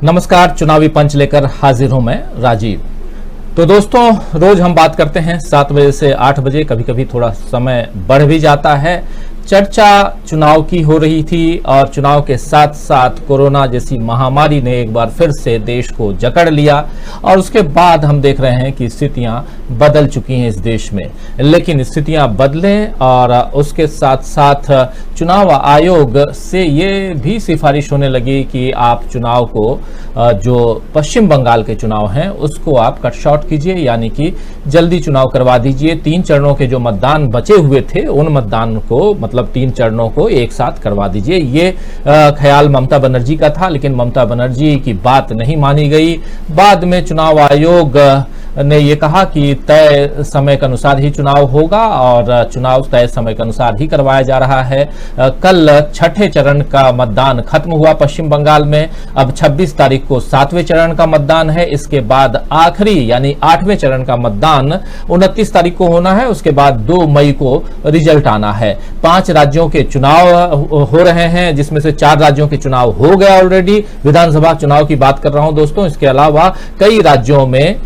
नमस्कार, चुनावी पंच लेकर हाजिर हूं मैं राजीव। तो दोस्तों, रोज हम बात करते हैं 7 बजे से 8 बजे, कभी कभी थोड़ा समय बढ़ भी जाता है। चर्चा चुनाव की हो रही थी और चुनाव के साथ साथ कोरोना जैसी महामारी ने एक बार फिर से देश को जकड़ लिया और उसके बाद हम देख रहे हैं कि स्थितियां बदल चुकी हैं इस देश में। लेकिन स्थितियां बदलें और उसके साथ साथ चुनाव आयोग से ये भी सिफारिश होने लगी कि आप चुनाव को, जो पश्चिम बंगाल के चुनाव हैं, उसको आप कट शॉर्ट ख्याल यानी कि जल्दी चुनाव करवा दीजिए। 3 चरणों के जो मतदान बचे हुए थे उन मतदान को, मतलब 3 चरणों को एक साथ करवा दीजिए। ये ख्याल ममता बनर्जी का था, लेकिन ममता बनर्जी की बात नहीं मानी गई। बाद में चुनाव आयोग ने ये कहा कि तय समय के अनुसार ही चुनाव होगा और चुनाव तय समय के अनुसार ही करवाया जा रहा है। कल 6ठे चरण का मतदान खत्म हुआ पश्चिम बंगाल में। अब 26 तारीख को 7वें चरण का मतदान है। इसके बाद आखिरी यानी 8वें चरण का मतदान 29 तारीख को होना है। उसके बाद 2 मई को रिजल्ट आना है। 5 राज्यों के चुनाव हो रहे हैं, जिसमें से 4 राज्यों के चुनाव हो गया ऑलरेडी। विधानसभा चुनाव की बात कर रहा हूं दोस्तों। इसके अलावा कई राज्यों में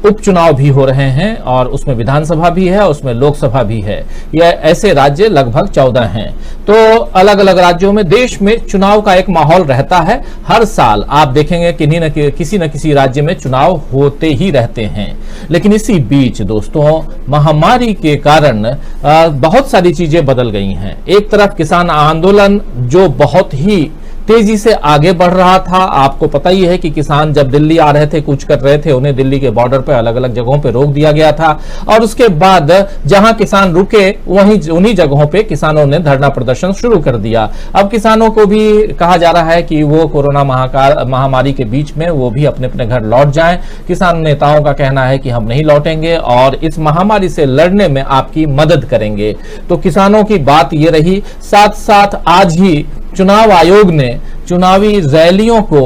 उपचुनाव भी हो रहे हैं और उसमें विधानसभा भी है, उसमें लोकसभा भी है। यह ऐसे राज्य लगभग 14 हैं। तो अलग अलग राज्यों में देश में चुनाव का एक माहौल रहता है। हर साल आप देखेंगे कि किसी न किसी राज्य में चुनाव होते ही रहते हैं। लेकिन इसी बीच दोस्तों, महामारी के कारण बहुत सारी चीजें बदल गई हैं। एक तरफ किसान आंदोलन जो बहुत ही तेजी से आगे बढ़ रहा था। आपको पता ही है कि किसान जब दिल्ली आ रहे थे, कूच कर रहे थे, उन्हें दिल्ली के बॉर्डर पर अलग अलग जगहों पे रोक दिया गया था और उसके बाद जहां किसान रुके उन्हीं जगहों पे किसानों ने धरना प्रदर्शन शुरू कर दिया। अब किसानों को भी कहा जा रहा है कि वो कोरोना महामारी के बीच में वो भी अपने अपने घर लौट जाएं। किसान नेताओं का कहना है कि हम नहीं लौटेंगे और इस महामारी से लड़ने में आपकी मदद करेंगे। तो किसानों की बात ये रही। साथ साथ आज ही चुनाव आयोग ने चुनावी रैलियों को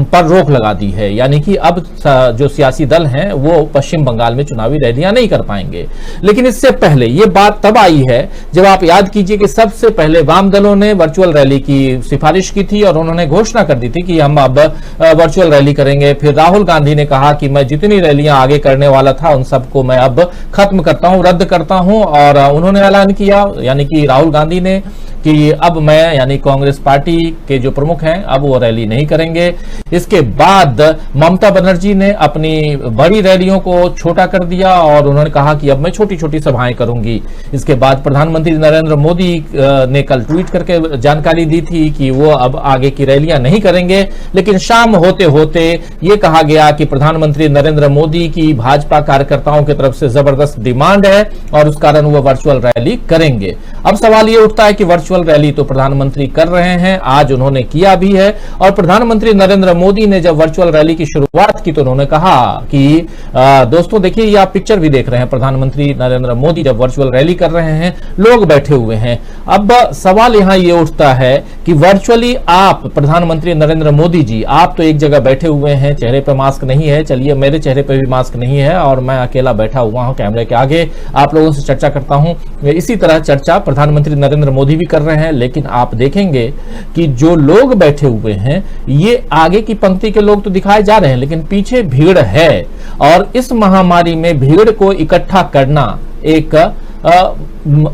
पर रोक लगा दी है, यानी कि अब जो सियासी दल हैं वो पश्चिम बंगाल में चुनावी रैलियां नहीं कर पाएंगे। लेकिन इससे पहले ये बात तब आई है जब आप याद कीजिए कि सबसे पहले वाम दलों ने वर्चुअल रैली की सिफारिश की थी और उन्होंने घोषणा कर दी थी कि हम अब वर्चुअल रैली करेंगे। फिर राहुल गांधी ने कहा कि मैं जितनी रैलियां आगे करने वाला था उन सबको मैं अब खत्म करता हूं, रद्द करता हूं। और उन्होंने ऐलान किया, यानी कि राहुल गांधी ने, कि अब मैं यानी कांग्रेस पार्टी के जो प्रमुख हैं अब वो रैली नहीं करेंगे। इसके बाद ममता बनर्जी ने अपनी बड़ी रैलियों को छोटा कर दिया और उन्होंने कहा कि अब मैं छोटी छोटी सभाएं करूंगी। इसके बाद प्रधानमंत्री नरेंद्र मोदी ने कल ट्वीट करके जानकारी दी थी कि वो अब आगे की रैलियां नहीं करेंगे। लेकिन शाम होते होते ये कहा गया कि प्रधानमंत्री नरेंद्र मोदी की भाजपा कार्यकर्ताओं की तरफ से जबरदस्त डिमांड है और उस कारण वो वर्चुअल रैली करेंगे। अब सवाल ये उठता है कि वर्चुअल रैली तो प्रधानमंत्री कर रहे हैं, आज उन्होंने किया भी है। और प्रधानमंत्री नरेंद्र मोदी ने जब वर्चुअल रैली की शुरुआत की तो उन्होंने कहा कि दोस्तों देखिए, ये आप पिक्चर भी देख रहे हैं, प्रधानमंत्री नरेंद्र मोदी जब वर्चुअल रैली कर रहे हैं, लोग बैठे हुए हैं। अब सवाल यहां ये उठता है कि वर्चुअली आप, प्रधानमंत्री नरेंद्र मोदी जी, आप तो एक जगह बैठे हुए हैं, चेहरे पर मास्क नहीं है। चलिए, मेरे चेहरे पर भी मास्क नहीं है और मैं अकेला बैठा हुआ हूं कैमरे के आगे, आप लोगों से चर्चा करता हूं। इसी तरह चर्चा प्रधानमंत्री नरेंद्र मोदी भी कर रहे हैं। लेकिन आप देखेंगे कि जो लोग बैठे हुए हैं, ये आगे की पंक्ति के लोग तो दिखाए जा रहे हैं, लेकिन पीछे भीड़ है। और इस महामारी में भीड़ को इकट्ठा करना एक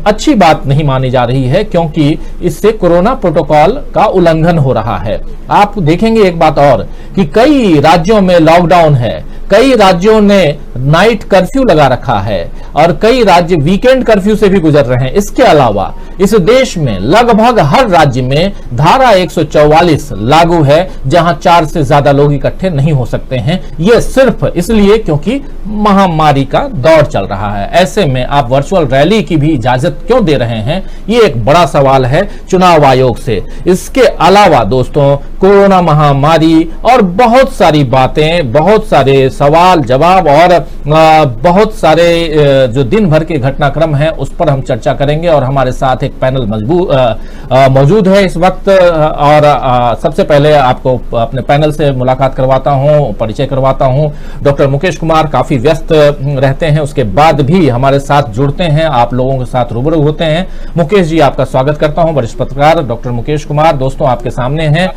अच्छी बात नहीं मानी जा रही है, क्योंकि इससे कोरोना प्रोटोकॉल का उल्लंघन हो रहा है। आप देखेंगे एक बात और कि कई राज्यों में लॉकडाउन है, कई राज्यों ने नाइट कर्फ्यू लगा रखा है और कई राज्य वीकेंड कर्फ्यू से भी गुजर रहे हैं। इसके अलावा इस देश में लगभग हर राज्य में धारा 144 लागू है, जहां 4 से ज्यादा लोग इकट्ठे नहीं हो सकते हैं। यह सिर्फ इसलिए क्योंकि महामारी का दौर चल रहा है। ऐसे में आप वर्चुअल रैली की भी इजाजत क्यों दे रहे हैं, ये एक बड़ा सवाल है चुनाव आयोग से। इसके अलावा दोस्तों, कोरोना महामारी और बहुत सारी बातें, बहुत सारे सवाल जवाब और बहुत सारे जो दिन भर के घटनाक्रम हैं उस पर हम चर्चा करेंगे। और हमारे साथ एक पैनल मौजूद है इस वक्त। और सबसे पहले आपको अपने पैनल से मुलाकात करवाता हूं, परिचय करवाता हूं। डॉक्टर मुकेश कुमार काफी काफी व्यस्त रहते हैं, उसके बाद भी हमारे साथ जुड़ते हैं, आप लोगों के साथ रूबरू होते हैं। मुकेश जी, आपका स्वागत करता हूं। वरिष्ठ पत्रकार डॉक्टर मुकेश कुमार दोस्तों आपके सामने हैं।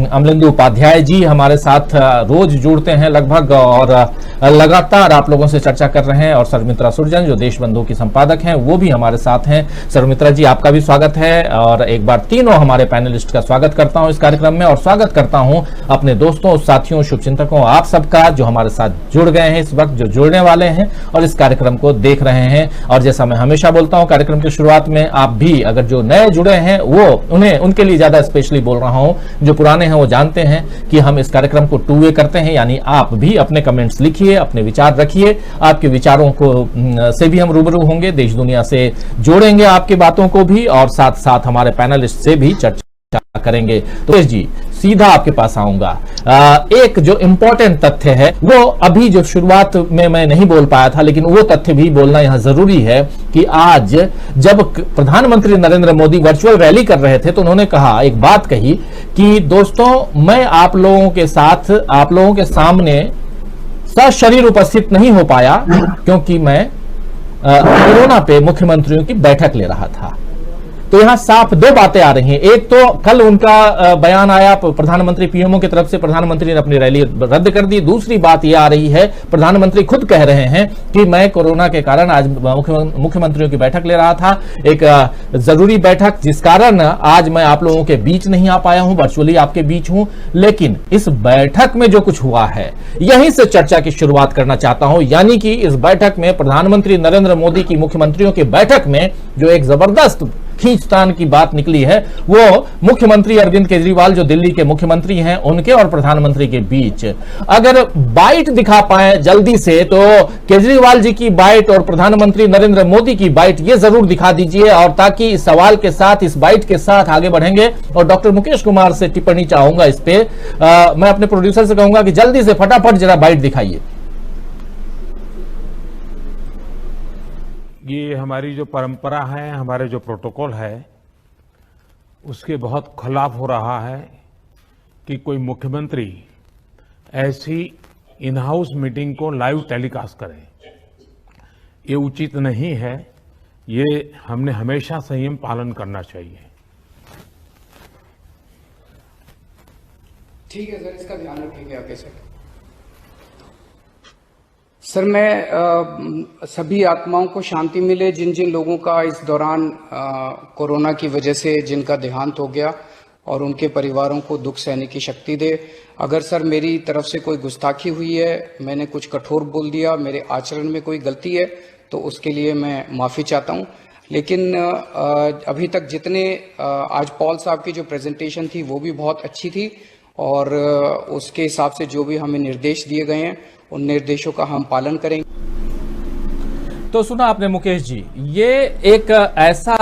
अमलेंदु उपाध्याय जी हमारे साथ रोज जुड़ते हैं लगभग, और लगातार आप लोगों से चर्चा कर रहे हैं। और सर्वमित्रा सुरजन जो देशबंधु की संपादक हैं, वो भी हमारे साथ हैं। सर्वमित्रा जी, आपका भी स्वागत है। और एक बार तीनों हमारे पैनलिस्ट का स्वागत करता हूं इस कार्यक्रम में, और स्वागत करता हूं अपने दोस्तों, साथियों, शुभचिंतकों, आप सबका जो हमारे साथ जुड़ गए हैं इस वक्त, जो जुड़ने वाले हैं और इस कार्यक्रम को देख रहे हैं। और जैसा मैं हमेशा बोलता हूं कार्यक्रम की शुरुआत में, आप भी अगर जो नए जुड़े हैं वो उनके लिए ज्यादा स्पेशली बोल रहा हूं, जो पुराने हैं वो जानते हैं कि हम इस कार्यक्रम को 2 वे करते हैं, यानी आप भी अपने कमेंट्स लिखिए, अपने विचार रखिए, आपके विचारों को से भी हम रूबरू होंगे, देश दुनिया से जोड़ेंगे आपकी बातों को भी, और साथ साथ हमारे पैनलिस्ट से भी चर्चा करेंगे। तो जी सीधा आपके पास आऊंगा। एक जो इंपॉर्टेंट तथ्य है वो अभी जो शुरुआत में मैं नहीं बोल पाया था, लेकिन वो तथ्य भी बोलना यहां जरूरी है कि आज जब प्रधानमंत्री नरेंद्र मोदी वर्चुअल रैली कर रहे थे तो उन्होंने कहा, एक बात कही कि दोस्तों मैं आप लोगों के साथ, आप लोगों के सामने सशरीर उपस्थित नहीं हो पाया क्योंकि मैं कोरोना पे मुख्यमंत्रियों की बैठक ले रहा था। तो यहां साफ 2 बातें आ रही हैं। एक तो कल उनका बयान आया प्रधानमंत्री पीएमओ की तरफ से, प्रधानमंत्री ने अपनी रैली रद्द कर दी। दूसरी बात यह आ रही है, प्रधानमंत्री खुद कह रहे हैं कि मैं कोरोना के कारण आज मुख्यमंत्रियों की बैठक ले रहा था, एक जरूरी बैठक, जिस कारण आज मैं आप लोगों के बीच नहीं आ पाया हूं, वर्चुअली आपके बीच हूं। लेकिन इस बैठक में जो कुछ हुआ है, यहीं से चर्चा की शुरुआत करना चाहता हूं। यानी कि इस बैठक में, प्रधानमंत्री नरेंद्र मोदी की मुख्यमंत्रियों की बैठक में जो एक जबरदस्त खींचतान की बात निकली है, वो मुख्यमंत्री अरविंद केजरीवाल जो दिल्ली के मुख्यमंत्री हैं, उनके और प्रधानमंत्री के बीच अगर बाइट दिखा पाए जल्दी से, तो केजरीवाल जी की बाइट और प्रधानमंत्री नरेंद्र मोदी की बाइट ये जरूर दिखा दीजिए। और ताकि इस सवाल के साथ, इस बाइट के साथ आगे बढ़ेंगे, और डॉक्टर मुकेश कुमार से टिप्पणी चाहूंगा इस पे। मैं अपने प्रोड्यूसर से कहूंगा कि जल्दी से फटाफट जरा बाइट दिखाइए। ये हमारी जो परंपरा है, हमारे जो प्रोटोकॉल है, उसके बहुत खिलाफ हो रहा है कि कोई मुख्यमंत्री ऐसी इन हाउस मीटिंग को लाइव टेलीकास्ट करे। ये उचित नहीं है, ये हमने हमेशा संयम पालन करना चाहिए। ठीक है सर, इसका ध्यान रखेंगे आगे से। सर, मैं सभी आत्माओं को शांति मिले, जिन जिन लोगों का इस दौरान कोरोना की वजह से जिनका देहांत हो गया, और उनके परिवारों को दुख सहने की शक्ति दे। अगर सर मेरी तरफ से कोई गुस्ताखी हुई है, मैंने कुछ कठोर बोल दिया, मेरे आचरण में कोई गलती है, तो उसके लिए मैं माफ़ी चाहता हूं। लेकिन अभी तक जितने आज पॉल साहब की जो प्रेजेंटेशन थी वो भी बहुत अच्छी थी, और उसके हिसाब से जो भी हमें निर्देश दिए गए हैं उन निर्देशों का हम पालन करेंगे। तो सुना आपने मुकेश जी, ये एक ऐसा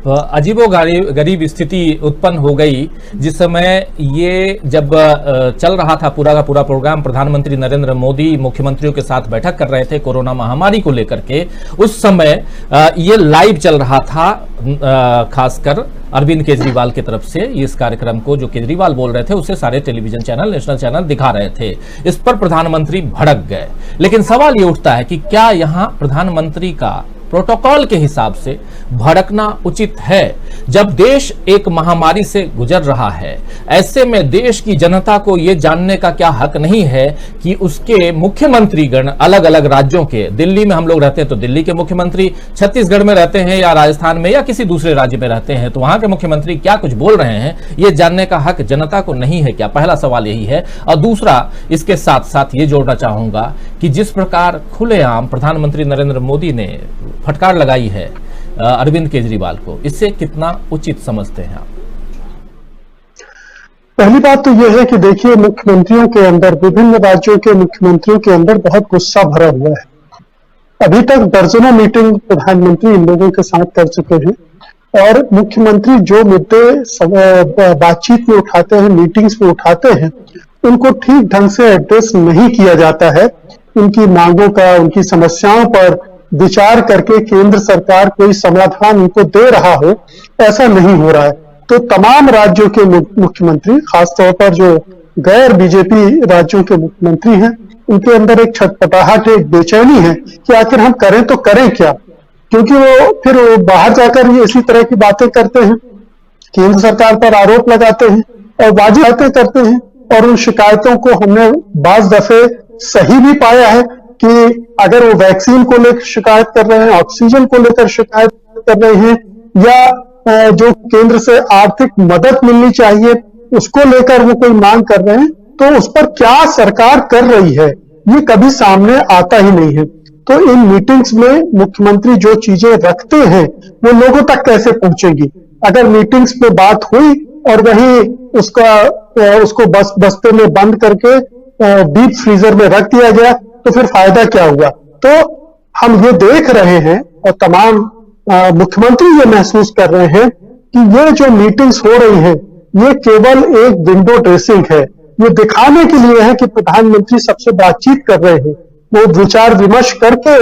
अजीबोगरीब स्थिति उत्पन्न हो गई जिस समय ये जब चल रहा था पूरा का पूरा प्रोग्राम, प्रधानमंत्री नरेंद्र मोदी मुख्यमंत्रियों के साथ बैठक कर रहे थे कोरोना महामारी को लेकर के। उस समय ये लाइव चल रहा था, खासकर अरविंद केजरीवाल की तरफ से इस कार्यक्रम को जो केजरीवाल बोल रहे थे उसे सारे टेलीविजन चैनल, नेशनल चैनल दिखा रहे थे। इस पर प्रधानमंत्री भड़क गए। लेकिन सवाल ये उठता है कि क्या यहां प्रधानमंत्री का प्रोटोकॉल के हिसाब से भड़कना उचित है? जब देश एक महामारी से गुजर रहा है, ऐसे में देश की जनता को यह जानने का क्या हक नहीं है कि उसके मुख्यमंत्रीगण अलग अलग राज्यों के, दिल्ली में हम लोग रहते हैं तो दिल्ली के मुख्यमंत्री, छत्तीसगढ़ में रहते हैं या राजस्थान में या किसी दूसरे राज्य में रहते हैं तो वहां के मुख्यमंत्री क्या कुछ बोल रहे हैं, यह जानने का हक जनता को नहीं है क्या? पहला सवाल यही है। और दूसरा, इसके साथ साथ ये जोड़ना चाहूंगा कि जिस प्रकार खुलेआम प्रधानमंत्री नरेंद्र मोदी ने फटकार लगाई है अरविंद केजरीवाल को, इससे कितना उचित समझते हैं आप? पहली बात तो यह है कि देखिए, मुख्यमंत्रियों के अंदर, विभिन्न राज्यों के मुख्यमंत्रियों के अंदर बहुत गुस्सा भरा हुआ है। अभी तक दर्जनों मीटिंग प्रधानमंत्री इन लोगों के साथ कर चुके हैं, और मुख्यमंत्री जो मुद्दे बातचीत में उठाते हैं, मीटिंग्स में उठाते हैं, उनको ठीक ढंग से एड्रेस नहीं किया जाता है। उनकी मांगों का, उनकी समस्याओं पर विचार करके केंद्र सरकार कोई समाधान उनको दे रहा हो, ऐसा नहीं हो रहा है। तो तमाम राज्यों के मुख्यमंत्री, खासतौर पर जो गैर बीजेपी राज्यों के मुख्यमंत्री हैं, उनके अंदर एक छटपटाहट, एक बेचैनी है कि आखिर हम करें तो करें क्या, क्योंकि वो फिर बाहर जाकर ये इसी तरह की बातें करते हैं, केंद्र सरकार पर आरोप लगाते हैं और वाजिब बातें करते हैं। और उन शिकायतों को हमने बाज दफे सही भी पाया है कि अगर वो वैक्सीन को लेकर शिकायत कर रहे हैं, ऑक्सीजन को लेकर शिकायत कर रहे हैं, या जो केंद्र से आर्थिक मदद मिलनी चाहिए उसको लेकर वो कोई मांग कर रहे हैं, तो उस पर क्या सरकार कर रही है ये कभी सामने आता ही नहीं है। तो इन मीटिंग्स में मुख्यमंत्री जो चीजें रखते हैं वो लोगों तक कैसे पहुंचेगी? अगर मीटिंग्स में बात हुई और वहीं उसको बस्ते में बंद करके डीप फ्रीजर में रख दिया गया तो फिर फायदा क्या हुआ? तो हम ये देख रहे हैं और तमाम मुख्यमंत्री ये महसूस कर रहे हैं कि ये जो मीटिंग्स हो रही हैं ये केवल एक विंडो ड्रेसिंग है। ये दिखाने के लिए है कि प्रधानमंत्री सबसे बातचीत कर रहे हैं, वो विचार विमर्श करके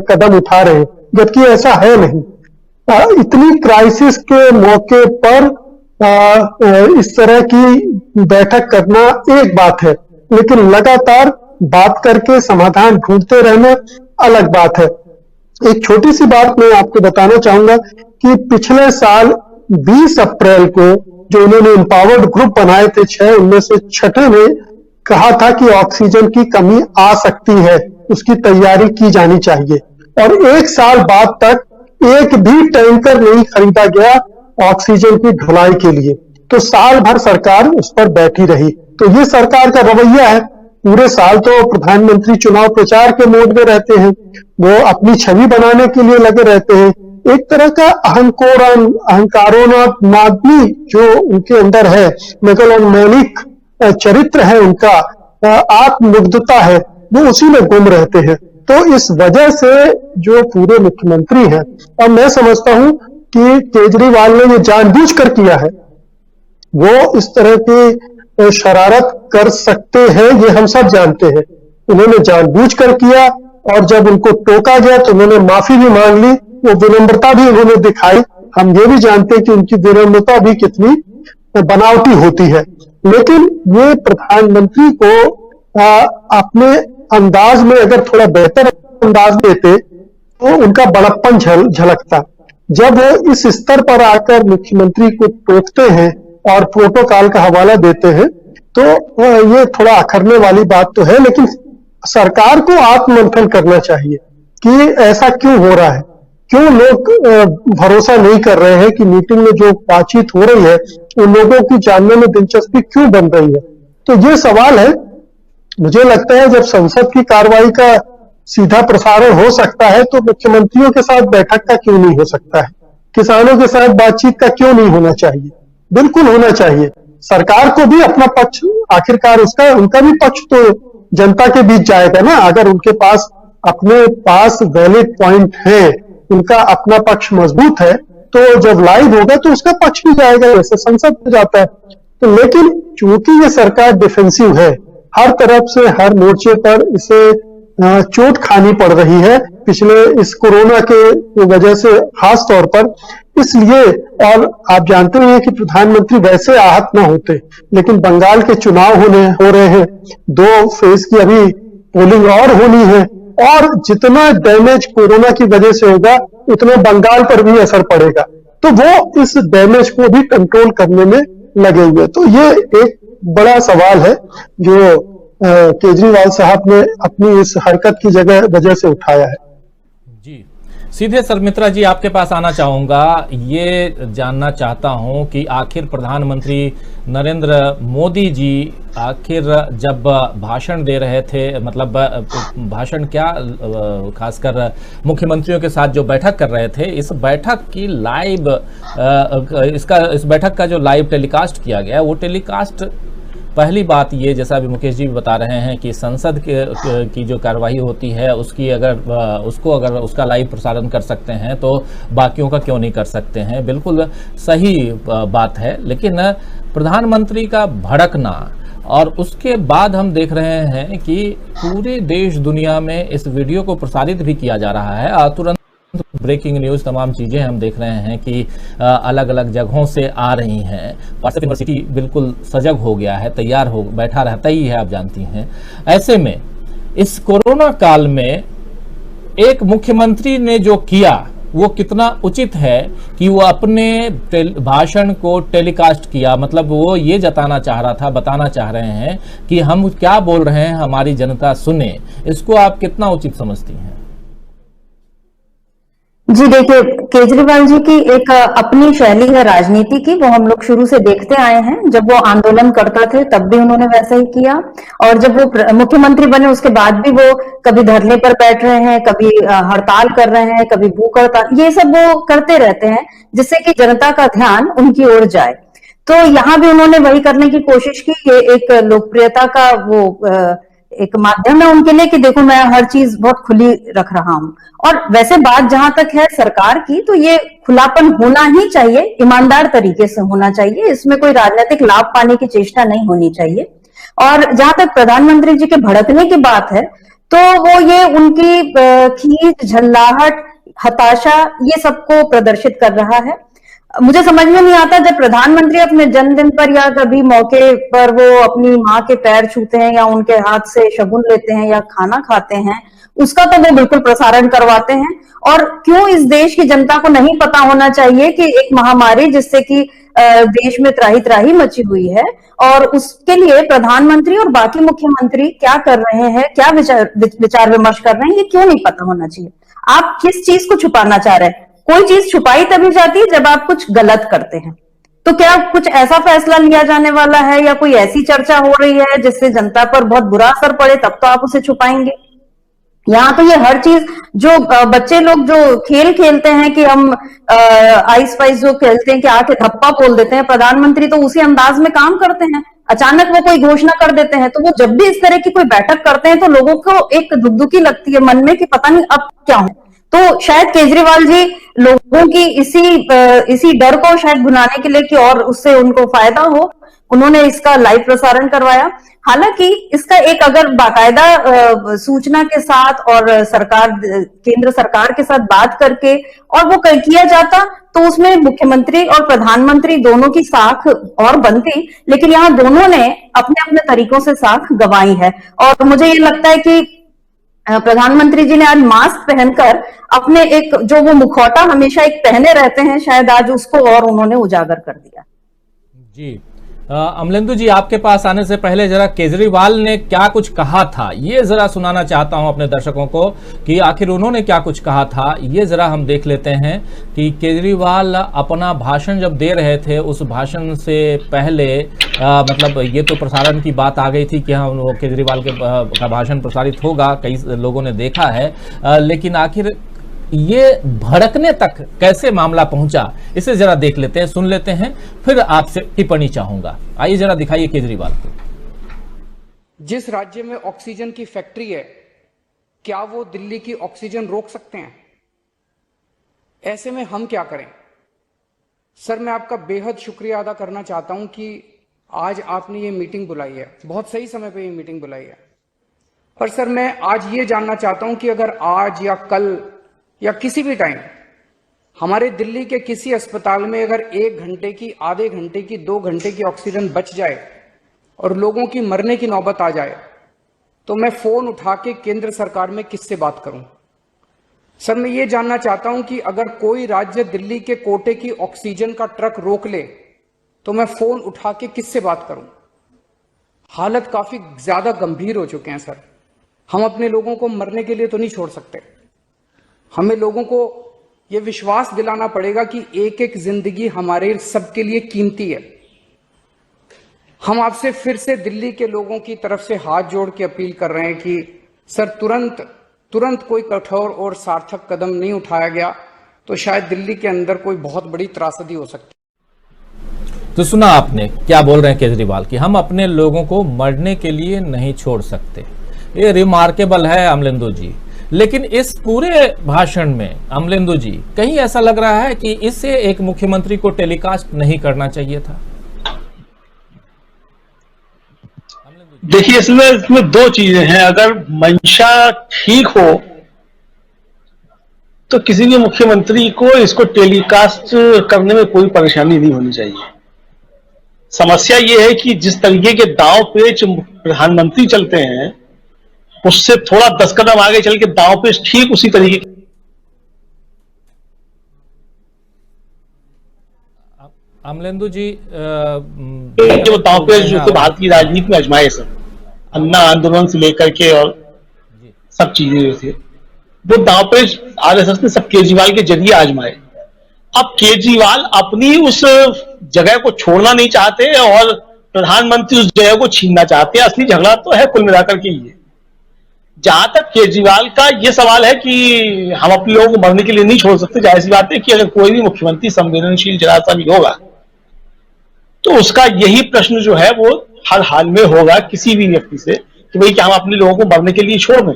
कदम उठा रहे हैं, जबकि ऐसा है नहीं। इतनी क्राइसिस के मौके पर इस तरह की बैठक करना एक बात है, लेकिन लगातार बात करके समाधान ढूंढते रहना अलग बात है। एक छोटी सी बात मैं आपको बताना चाहूंगा कि पिछले साल 20 अप्रैल को जो इन्होंने एम्पावर्ड ग्रुप बनाए थे 6, उनमें से 6ठे ने कहा था कि ऑक्सीजन की कमी आ सकती है, उसकी तैयारी की जानी चाहिए। और एक साल बाद तक एक भी टैंकर नहीं खरीदा गया ऑक्सीजन की ढुलाई के लिए। तो साल भर सरकार उस पर बैठी रही। तो ये सरकार का रवैया है। पूरे साल तो प्रधानमंत्री चुनाव प्रचार के मोड में रहते हैं, वो अपनी छवि बनाने के लिए लगे रहते हैं। एक तरह का अहंकारोन्मादी जो उनके अंदर है, मेगालोमैनिक चरित्र है उनका, आत्ममुग्धता है, वो उसी में गुम रहते हैं। तो इस वजह से जो पूरे मुख्यमंत्री हैं, और मैं समझता हूं कि केजरीवाल ने ये जानबूझकर किया है, वो इस तरह की शरारत कर सकते हैं ये हम सब जानते हैं। उन्होंने जानबूझकर किया और जब उनको टोका गया तो उन्होंने माफी भी मांग ली, वो विनम्रता भी उन्होंने दिखाई। हम ये भी जानते हैं कि उनकी विनम्रता भी कितनी बनावटी होती है। लेकिन ये प्रधानमंत्री को अपने अंदाज में अगर थोड़ा बेहतर अंदाज देते तो उनका बड़प्पन झलकता। जब वो इस स्तर पर आकर मुख्यमंत्री को टोकते हैं और प्रोटोकॉल का हवाला देते हैं तो ये थोड़ा अखरने वाली बात तो है। लेकिन सरकार को आत्ममंथन करना चाहिए कि ऐसा क्यों हो रहा है, क्यों लोग भरोसा नहीं कर रहे हैं कि मीटिंग में जो बातचीत हो रही है उन लोगों की जानने में दिलचस्पी क्यों बन रही है। तो ये सवाल है। मुझे लगता है जब संसद की कार्रवाई का सीधा प्रसारण हो सकता है तो मुख्यमंत्रियों के साथ बैठक का क्यों नहीं हो सकता है, किसानों के साथ बातचीत का क्यों नहीं होना चाहिए? बिल्कुल होना चाहिए। सरकार को भी अपना पक्ष, आखिरकार उनका भी पक्ष तो जनता के बीच जाएगा ना। अगर उनके पास अपने पास वैलिड पॉइंट है, उनका अपना पक्ष मजबूत है, तो जब लाइव होगा तो उसका पक्ष भी जाएगा, जैसे संसद में जाता है। तो लेकिन चूंकि ये सरकार डिफेंसिव है, हर तरफ से हर मोर्चे पर इसे चोट खानी पड़ रही है पिछले इस कोरोना के वजह से खास तौर पर, इसलिए। और आप जानते हैं कि प्रधानमंत्री वैसे आहत ना होते, लेकिन बंगाल के चुनाव हो रहे हैं, 2 फेज की अभी पोलिंग और होनी है, और जितना डैमेज कोरोना की वजह से होगा उतना बंगाल पर भी असर पड़ेगा। तो वो इस डैमेज को भी कंट्रोल करने में लगे हुए। तो ये एक बड़ा सवाल है जो केजरीवाल साहब ने अपनी इस हरकत की वजह से उठाया है। जी सीधे सरमित्रा जी आपके पास आना चाहूंगा, ये जानना चाहता हूं कि आखिर प्रधानमंत्री नरेंद्र मोदी जी आखिर जब भाषण दे रहे थे, मतलब भाषण क्या, खासकर मुख्यमंत्रियों के साथ जो बैठक कर रहे थे, इस बैठक की लाइव इस बैठक का जो लाइव टेलीकास्ट किया गया वो टेलीकास्ट, पहली बात ये, जैसा अभी मुकेश जी भी बता रहे हैं कि संसद की जो कार्रवाई होती है उसकी अगर उसका लाइव प्रसारण कर सकते हैं तो बाकियों का क्यों नहीं कर सकते हैं, बिल्कुल सही बात है। लेकिन प्रधानमंत्री का भड़कना, और उसके बाद हम देख रहे हैं कि पूरे देश दुनिया में इस वीडियो को प्रसारित भी किया जा रहा है। तुरंत ब्रेकिंग न्यूज तमाम चीजें हम देख रहे हैं कि अलग अलग जगहों से आ रही हैं। व्हाट्सएप यूनिवर्सिटी बिल्कुल सजग हो गया है, तैयार हो बैठा रहता ही है, आप जानती हैं। ऐसे में इस कोरोना काल में एक मुख्यमंत्री ने जो किया वो कितना उचित है कि वो अपने भाषण को टेलीकास्ट किया, मतलब वो ये जताना चाह रहा था, बताना चाह रहे हैं कि हम क्या बोल रहे हैं, हमारी जनता सुने। इसको आप कितना उचित समझती हैं? जी देखिए, केजरीवाल जी की एक अपनी शैली है राजनीति की, वो हम लोग शुरू से देखते आए हैं। जब वो आंदोलन करता थे तब भी उन्होंने वैसा ही किया, और जब वो मुख्यमंत्री बने उसके बाद भी वो कभी धरने पर बैठ रहे हैं, कभी हड़ताल कर रहे हैं, कभी भूख हड़ताल, ये सब वो करते रहते हैं जिससे कि जनता का ध्यान उनकी ओर जाए। तो यहाँ भी उन्होंने वही करने की कोशिश की। ये एक लोकप्रियता का वो एक माध्यम है उनके लिए कि देखो मैं हर चीज बहुत खुली रख रहा हूं। और वैसे बात जहां तक है सरकार की, तो ये खुलापन होना ही चाहिए, ईमानदार तरीके से होना चाहिए, इसमें कोई राजनीतिक लाभ पाने की चेष्टा नहीं होनी चाहिए। और जहां तक प्रधानमंत्री जी के भड़कने की बात है, तो वो ये उनकी खींच, झल्लाहट, हताशा, ये सबको प्रदर्शित कर रहा है। मुझे समझ में नहीं आता, जब प्रधानमंत्री अपने जन्मदिन पर या कभी मौके पर वो अपनी माँ के पैर छूते हैं या उनके हाथ से शगुन लेते हैं या खाना खाते हैं, उसका तो वो बिल्कुल प्रसारण करवाते हैं। और क्यों इस देश की जनता को नहीं पता होना चाहिए कि एक महामारी जिससे कि देश में त्राही त्राही मची हुई है, और उसके लिए प्रधानमंत्री और बाकी मुख्यमंत्री क्या कर रहे हैं, क्या विचार विमर्श कर रहे हैं, ये क्यों नहीं पता होना चाहिए? आप किस चीज को छुपाना चाह रहे हैं? कोई चीज छुपाई तभी जाती है जब आप कुछ गलत करते हैं। तो क्या कुछ ऐसा फैसला लिया जाने वाला है या कोई ऐसी चर्चा हो रही है जिससे जनता पर बहुत बुरा असर पड़े, तब तो आप उसे छुपाएंगे? यहाँ तो ये हर चीज, जो बच्चे लोग जो खेल खेलते हैं कि हम आइस पाइस जो खेलते हैं कि आके धप्पा बोल देते हैं, प्रधानमंत्री तो उसी अंदाज में काम करते हैं। अचानक वो कोई घोषणा कर देते हैं, तो वो जब भी इस तरह की कोई बैठक करते हैं तो लोगों को एक दुखदुखी लगती है मन में कि पता नहीं अब क्या हो। तो शायद केजरीवाल जी लोगों की इसी डर को शायद भुनाने के लिए कि और उससे उनको फायदा हो, उन्होंने इसका लाइव प्रसारण करवाया। हालांकि इसका एक अगर बाकायदा सूचना के साथ और केंद्र सरकार के साथ बात करके और वो किया जाता, तो उसमें मुख्यमंत्री और प्रधानमंत्री दोनों की साख और बनती। लेकिन यहाँ दोनों ने अपने अपने तरीकों से साख गंवाई है। और मुझे ये लगता है कि प्रधानमंत्री जी ने आज मास्क पहनकर अपने एक जो वो मुखौटा हमेशा एक पहने रहते हैं, शायद आज उसको और उन्होंने उजागर कर दिया। जी अमलेंदु जी, आपके पास आने से पहले जरा केजरीवाल ने क्या कुछ कहा था ये जरा सुनाना चाहता हूं अपने दर्शकों को कि आखिर उन्होंने क्या कुछ कहा था। ये जरा हम देख लेते हैं कि केजरीवाल अपना भाषण जब दे रहे थे, उस भाषण से पहले मतलब ये तो प्रसारण की बात आ गई थी कि हाँ वो केजरीवाल का भाषण प्रसारित होगा, कई लोगों ने देखा है, लेकिन आखिर ये भड़कने तक कैसे मामला पहुंचा, इसे जरा देख लेते हैं, सुन लेते हैं, फिर आपसे टिप्पणी चाहूंगा। आइए जरा दिखाइए केजरीवाल को। जिस राज्य में ऑक्सीजन की फैक्ट्री है, क्या वो दिल्ली की ऑक्सीजन रोक सकते हैं? ऐसे में हम क्या करें? सर, मैं आपका बेहद शुक्रिया अदा करना चाहता हूं कि आज आपने ये मीटिंग बुलाई है, बहुत सही समय पे ये मीटिंग बुलाई है। पर सर, मैं आज ये जानना चाहता हूं कि अगर आज या कल या किसी भी टाइम हमारे दिल्ली के किसी अस्पताल में अगर 1 घंटे की, आधे घंटे की, 2 घंटे की ऑक्सीजन बच जाए और लोगों की मरने की नौबत आ जाए, तो मैं फोन उठा के केंद्र सरकार में किससे बात करूं? सर, मैं ये जानना चाहता हूं कि अगर कोई राज्य दिल्ली के कोटे की ऑक्सीजन का ट्रक रोक ले तो मैं फोन उठा के किससे बात करूं? हालत काफी ज्यादा गंभीर हो चुके हैं सर। हम अपने लोगों को मरने के लिए तो नहीं छोड़ सकते। हमें लोगों को यह विश्वास दिलाना पड़ेगा कि एक एक जिंदगी हमारे सबके लिए कीमती है। हम आपसे फिर से दिल्ली के लोगों की तरफ से हाथ जोड़ के अपील कर रहे हैं कि सर, तुरंत कोई कठोर और सार्थक कदम नहीं उठाया गया तो शायद दिल्ली के अंदर कोई बहुत बड़ी त्रासदी हो सकती है। तो सुना आपने क्या बोल रहे हैं केजरीवाल कि हम अपने लोगों को मरने के लिए नहीं छोड़ सकते। ये रिमार्केबल है अमलेंदु जी। लेकिन इस पूरे भाषण में अमलेंदु जी, कहीं ऐसा लग रहा है कि इससे एक मुख्यमंत्री को टेलीकास्ट नहीं करना चाहिए था? देखिए, इसमें 2 चीजें हैं। अगर मंशा ठीक हो तो किसी भी मुख्यमंत्री को इसको टेलीकास्ट करने में कोई परेशानी नहीं होनी चाहिए। समस्या ये है कि जिस तरीके के दांव पेच प्रधानमंत्री चलते हैं, उससे थोड़ा 10 कदम आगे चल के दांव पेच ठीक उसी तरीके अमलेंदु जी जो दांव पेच जो थे भारतीय राजनीति में आजमाए सब, अन्ना आंदोलन से लेकर के और सब चीजें जो थी, वो दांव पेच आरएसएस ने सब केजरीवाल के जरिए आजमाए। अब केजरीवाल अपनी उस जगह को छोड़ना नहीं चाहते और प्रधानमंत्री उस जगह को छीनना चाहते हैं। असली झगड़ा तो है कुल मिलाकर के ये। जहां तक केजरीवाल का ये सवाल है कि हम अपने लोगों को मरने के लिए नहीं छोड़ सकते, जाहिर सी बात है कि अगर कोई भी मुख्यमंत्री संवेदनशील जरा सा भी होगा तो उसका यही प्रश्न जो है वो हर हाल में होगा किसी भी व्यक्ति से कि भाई क्या हम अपने लोगों को मरने के लिए छोड़ दें।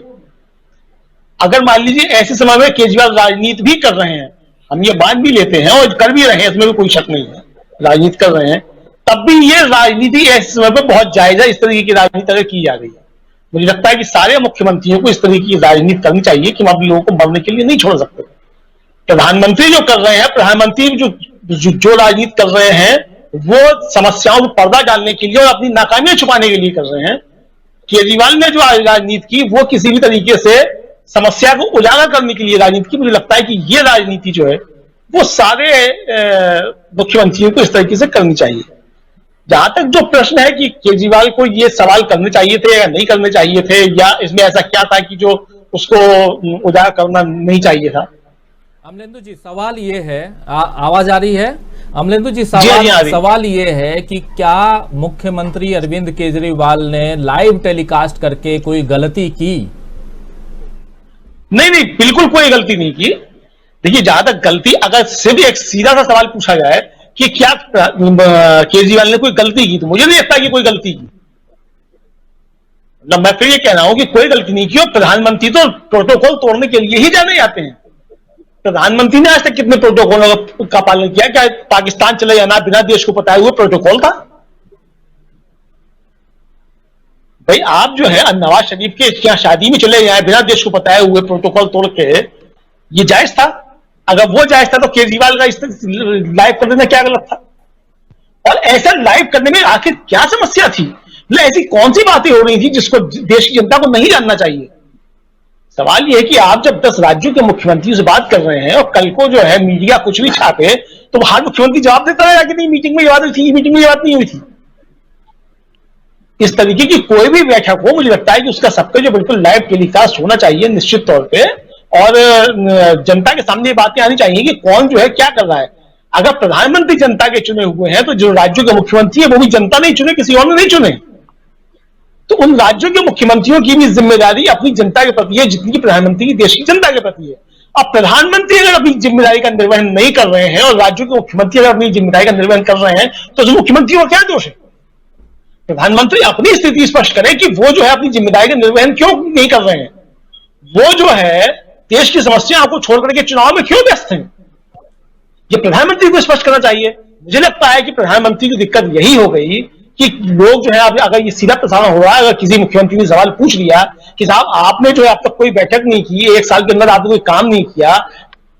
अगर मान लीजिए ऐसे समय में केजरीवाल राजनीति भी कर रहे हैं, हम ये मान भी लेते हैं और कर भी रहे हैं, इसमें भी कोई शक नहीं है, राजनीति कर रहे हैं, तब भी ये राजनीति ऐसे समय पर बहुत जायज है। इस तरीके की राजनीति अगर की जा रही है, मुझे लगता है कि सारे मुख्यमंत्रियों को इस तरीके की राजनीति करनी चाहिए कि हम अपने लोगों को मरने के लिए नहीं छोड़ सकते। प्रधानमंत्री जो कर रहे हैं, प्रधानमंत्री जो राजनीति कर रहे हैं, वो समस्याओं पर पर्दा डालने के लिए और अपनी नाकामियां छुपाने के लिए कर रहे हैं। केजरीवाल ने जो राजनीति की वो किसी भी तरीके से समस्या को उजागर करने के लिए राजनीति की। मुझे लगता है कि ये राजनीति जो है वो सारे मुख्यमंत्रियों को इस तरीके से करनी चाहिए। जहां तक जो प्रश्न है कि केजरीवाल को ये सवाल करने चाहिए थे या नहीं करने चाहिए थे, या इसमें ऐसा क्या था कि जो उसको उजागर करना नहीं चाहिए था। अमलेंदु जी सवाल ये है, आवाज आ रही है अमलेंदु जी? सवाल ये है कि क्या मुख्यमंत्री अरविंद केजरीवाल ने लाइव टेलीकास्ट करके कोई गलती की? नहीं, बिल्कुल कोई गलती नहीं की। देखिए, जहां तक गलती, अगर सिर्फ एक सीधा सा सवाल पूछा जाए कि क्या केजरीवाल ने कोई गलती की, तो मुझे नहीं लगता कि कोई गलती की। मतलब मैं फिर ये कह रहा हूं कि कोई गलती नहीं की। और प्रधानमंत्री तो प्रोटोकॉल तोड़ने के लिए ही जाने जाते हैं। प्रधानमंत्री ने आज तक कितने प्रोटोकॉल का पालन किया? क्या पाकिस्तान चले जाना बिना देश को बताए हुए प्रोटोकॉल था? भाई आप जो है नवाज शरीफ के क्या शादी में चले जाए बिना देश को बताए हुए प्रोटोकॉल तोड़ के, ये जायज था? अगर वो जायज था तो केजरीवाल का लाइव कर देना क्या गलत था? और ऐसा लाइव करने में आखिर क्या समस्या थी? मतलब ऐसी कौन सी बातें हो रही थी जिसको देश की जनता को नहीं जानना चाहिए? सवाल यह है कि आप जब 10 राज्यों के मुख्यमंत्री से बात कर रहे हैं और कल को जो है मीडिया कुछ भी छापे तो हर मुख्यमंत्री जवाब देता है कि नहीं मीटिंग में ये बात हुई थी, मीटिंग में ये बात नहीं हुई थी। इस तरीके की कोई भी बैठक हो, मुझे लगता है कि उसका सबका जो बिल्कुल लाइव टेलीकास्ट होना चाहिए निश्चित तौर पे, और जनता के सामने बातें आनी चाहिए कि कौन जो है क्या कर रहा है। अगर प्रधानमंत्री जनता के चुने हुए हैं तो जो राज्यों के मुख्यमंत्री है वो भी जनता नहीं चुने, किसी और ने नहीं चुने। तो उन राज्यों के मुख्यमंत्रियों की भी जिम्मेदारी अपनी जनता के प्रति है जितनी प्रधानमंत्री की देश की जनता के प्रति है। अब प्रधानमंत्री अगर अपनी जिम्मेदारी का निर्वहन नहीं कर रहे हैं और राज्यों के मुख्यमंत्री अगर अपनी जिम्मेदारी का निर्वहन कर रहे हैं तो उस मुख्यमंत्री को क्या दोष है? प्रधानमंत्री अपनी स्थिति स्पष्ट करें कि वो जो है अपनी जिम्मेदारी का निर्वहन क्यों नहीं कर रहे हैं, वो जो है देश की समस्याओं को छोड़ करके चुनाव में क्यों व्यस्त हैं, ये प्रधानमंत्री को स्पष्ट करना चाहिए। मुझे लगता है कि प्रधानमंत्री की दिक्कत यही हो गई कि लोग जो है अगर ये सीधा प्रसारण हो रहा है, अगर किसी मुख्यमंत्री ने सवाल पूछ लिया कि साहब आपने जो है अब तक कोई बैठक नहीं की, 1 साल के अंदर आपने कोई काम नहीं किया,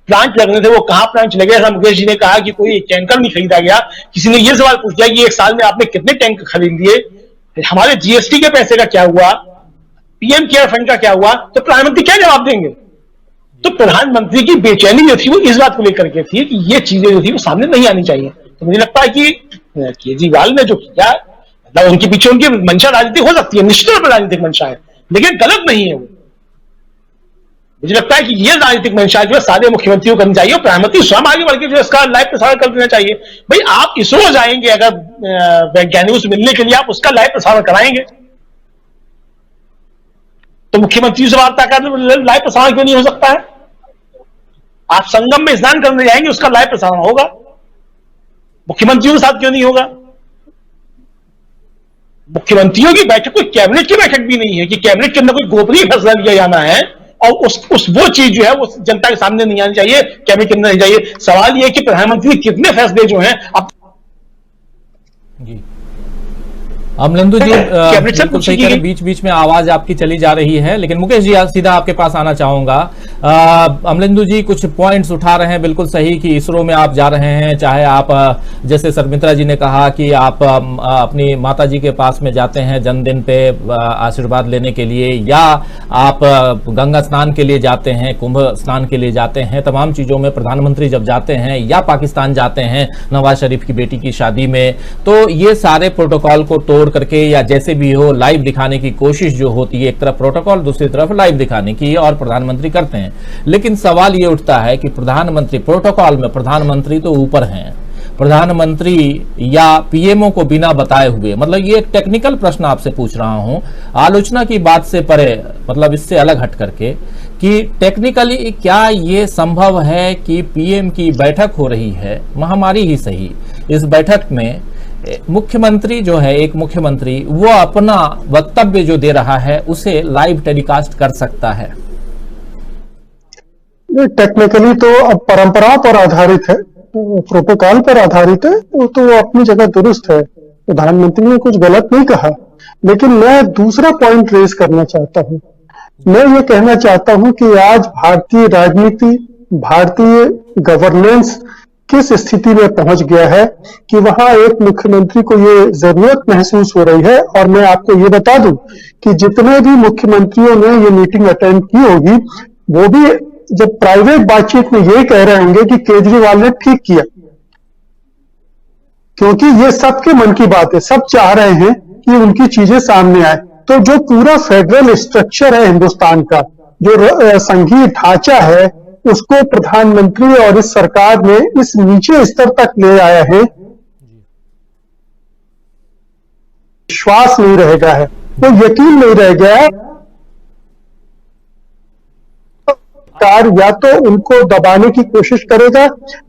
प्लांट लगने थे वो कहां प्लांट लगे, ऐसा मुकेश जी ने कहा कि कोई टैंकर नहीं खरीदा गया। किसी ने ये सवाल पूछ लिया कि 1 साल में आपने कितने टैंक खरीद लिए, हमारे जीएसटी के पैसे का क्या हुआ, पीएम केयर फंड का क्या हुआ, तो प्रधानमंत्री क्या जवाब देंगे? तो प्रधानमंत्री की बेचैनी जो थी वो इस बात को लेकर के थी कि ये चीजें जो थी वो सामने नहीं आनी चाहिए। तो मुझे लगता है कि केजरीवाल ने जो किया, मतलब उनके पीछे उनकी मंशा राजनीतिक हो सकती है, निश्चित रूप से राजनीतिक मंशा है, लेकिन गलत नहीं है वो। मुझे लगता है कि ये राजनीतिक मंशा जो है सारे मुख्यमंत्रियों को करनी चाहिए और प्रधानमंत्री स्वयं आगे बढ़ के जो इसका लाइव प्रसारण कर देना चाहिए। भाई आप इसरो जाएंगे अगर वैज्ञानिकों से मिलने के लिए, आप उसका लाइव प्रसारण कराएंगे तो मुख्यमंत्री से वार्ता कर लाइव प्रसारण क्यों नहीं हो सकता है? आप संगम में स्नान करने जाएंगे, उसका लाइव प्रसारण होगा, मुख्यमंत्रियों के साथ क्यों नहीं होगा? मुख्यमंत्रियों की बैठक कोई कैबिनेट की बैठक भी नहीं है कि कैबिनेट के अंदर कोई गोपनीय फैसला लिया जाना है और वो चीज जो है वो जनता के सामने नहीं आनी चाहिए, कैबिनेट के अंदर नहीं चाहिए। सवाल यह कि प्रधानमंत्री कितने फैसले जो हैं अब जी अमलेंदु जी कैबिनेट से बिल्कुल पूछी सही कह रहे हैं, गई। बीच बीच में आवाज आपकी चली जा रही है, लेकिन मुकेश जी सीधा आपके पास आना चाहूंगा। अमलेंदु जी कुछ पॉइंट्स उठा रहे हैं बिल्कुल सही कि इसरो में आप जा रहे हैं, चाहे आप जैसे शर्मित्रा जी ने कहा कि आप अपनी माता जी के पास में जाते हैं जन्मदिन पे आशीर्वाद लेने के लिए, या आप गंगा स्नान के लिए जाते हैं, कुंभ स्नान के लिए जाते हैं, तमाम चीजों में प्रधानमंत्री जब जाते हैं या पाकिस्तान जाते हैं नवाज शरीफ की बेटी की शादी में, तो ये सारे प्रोटोकॉल को तोड़ करके या जैसे भी हो लाइव दिखाने की कोशिश जो होती है, एक तरफ प्रोटोकॉल दूसरी तरफ लाइव दिखाने की, और प्रधानमंत्री करते हैं। लेकिन सवाल ये उठता है कि प्रधानमंत्री प्रोटोकॉल में प्रधानमंत्री तो ऊपर हैं, प्रधानमंत्री या पीएमओ को बिना बताए हुए, मतलब ये एक टेक्निकल प्रश्न आपसे पूछ रहा हूं, आलोचना की बात से परे, मतलब इससे अलग हट करके, कि टेक्निकली क्या ये संभव है कि पीएम की बैठक हो रही है, महामारी ही सही, इस बैठक में मुख्यमंत्री जो है, एक मुख्यमंत्री वो अपना वक्तव्य जो दे रहा है उसे लाइव टेलीकास्ट कर सकता है? टेक्निकली तो अब परंपरा पर आधारित है, प्रोटोकॉल पर आधारित है, तो वो अपनी जगह दुरुस्त है। प्रधानमंत्री ने कुछ गलत नहीं कहा, लेकिन मैं दूसरा पॉइंट रेज करना चाहता हूं। मैं ये कहना चाहता हूं कि आज भारतीय राजनीति, भारतीय गवर्नेंस किस स्थिति में पहुंच गया है कि वहां एक मुख्यमंत्री को ये जरूरत महसूस हो रही है। और मैं आपको ये बता दूं कि जितने भी मुख्यमंत्रियों ने ये मीटिंग अटेंड की होगी, वो भी जब प्राइवेट बातचीत में ये कह रहे होंगे कि केजरीवाल ने ठीक किया, क्योंकि ये सबके मन की बात है, सब चाह रहे हैं कि उनकी चीजें सामने आए। तो जो पूरा फेडरल स्ट्रक्चर है हिंदुस्तान का, जो संघीय ढांचा है, उसको प्रधानमंत्री और इस सरकार ने इस नीचे स्तर तक ले आया है, विश्वास नहीं रह गया है, वो यकीन नहीं रह गया है। सरकार या तो उनको दबाने की कोशिश करेगा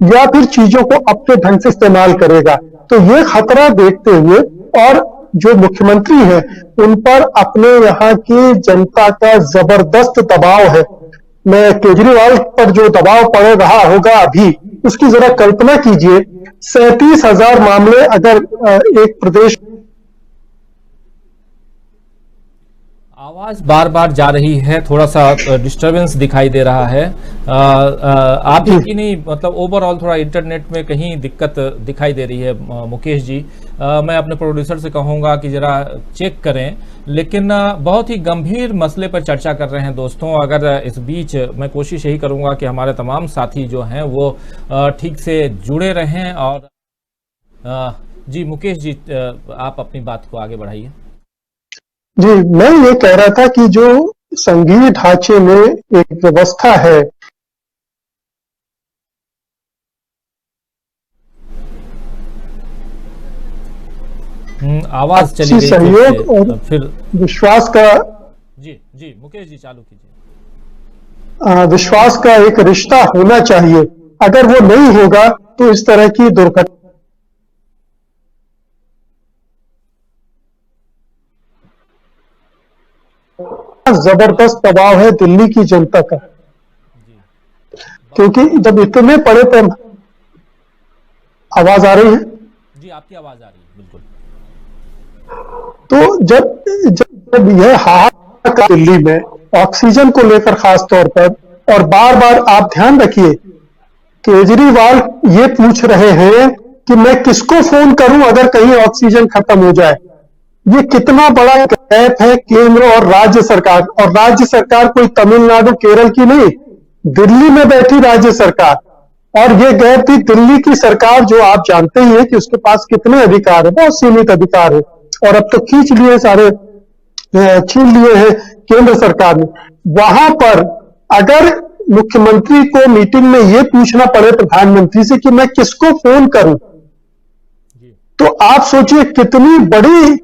या फिर चीजों को अपने ढंग से इस्तेमाल करेगा। तो ये खतरा देखते हुए, और जो मुख्यमंत्री हैं उन पर अपने यहाँ की जनता का जबरदस्त दबाव है। मैं केजरीवाल पर जो दबाव पड़ रहा होगा अभी, उसकी जरा कल्पना कीजिए। 37,000 मामले अगर एक प्रदेश, आवाज बार बार जा रही है, थोड़ा सा डिस्टरबेंस दिखाई दे रहा है। आप ही नहीं, मतलब ओवरऑल थोड़ा इंटरनेट में कहीं दिक्कत दिखाई दे रही है मुकेश जी। मैं अपने प्रोड्यूसर से कहूंगा कि जरा चेक करें, लेकिन बहुत ही गंभीर मसले पर चर्चा कर रहे हैं दोस्तों। अगर इस बीच मैं कोशिश यही करूंगा कि हमारे तमाम साथी जो हैं वो ठीक से जुड़े रहें। और जी मुकेश जी, आप अपनी बात को आगे बढ़ाइए। जी, मैं ये कह रहा था कि जो संघीय ढांचे में एक व्यवस्था है, आवाज चली गई, सहयोग और फिर विश्वास का, जी मुकेश जी चालू कीजिए। विश्वास का एक रिश्ता होना चाहिए। अगर वो नहीं होगा तो इस तरह की दुर्घटना, जबरदस्त दबाव है दिल्ली की जनता का, क्योंकि जब इतने बड़े पर, आवाज आ रही है जी, आपकी आवाज आ रही है बिल्कुल। तो जब यह हाहाकार दिल्ली में ऑक्सीजन को लेकर खास तौर पर, और बार बार आप ध्यान रखिए केजरीवाल ये पूछ रहे हैं कि मैं किसको फोन करूं अगर कहीं ऑक्सीजन खत्म हो जाए। ये कितना बड़ा गैप है केंद्र और राज्य सरकार, और राज्य सरकार कोई तमिलनाडु केरल की नहीं, दिल्ली में बैठी राज्य सरकार। और ये गैप भी दिल्ली की सरकार, जो आप जानते ही हैं कि उसके पास कितने अधिकार है, बहुत सीमित अधिकार है, और अब तो खींच लिए सारे, छीन लिए हैं केंद्र सरकार ने। वहां पर अगर मुख्यमंत्री को मीटिंग में यह पूछना पड़े प्रधानमंत्री से कि मैं किसको फोन करूं, तो आप सोचिए कितनी बड़ी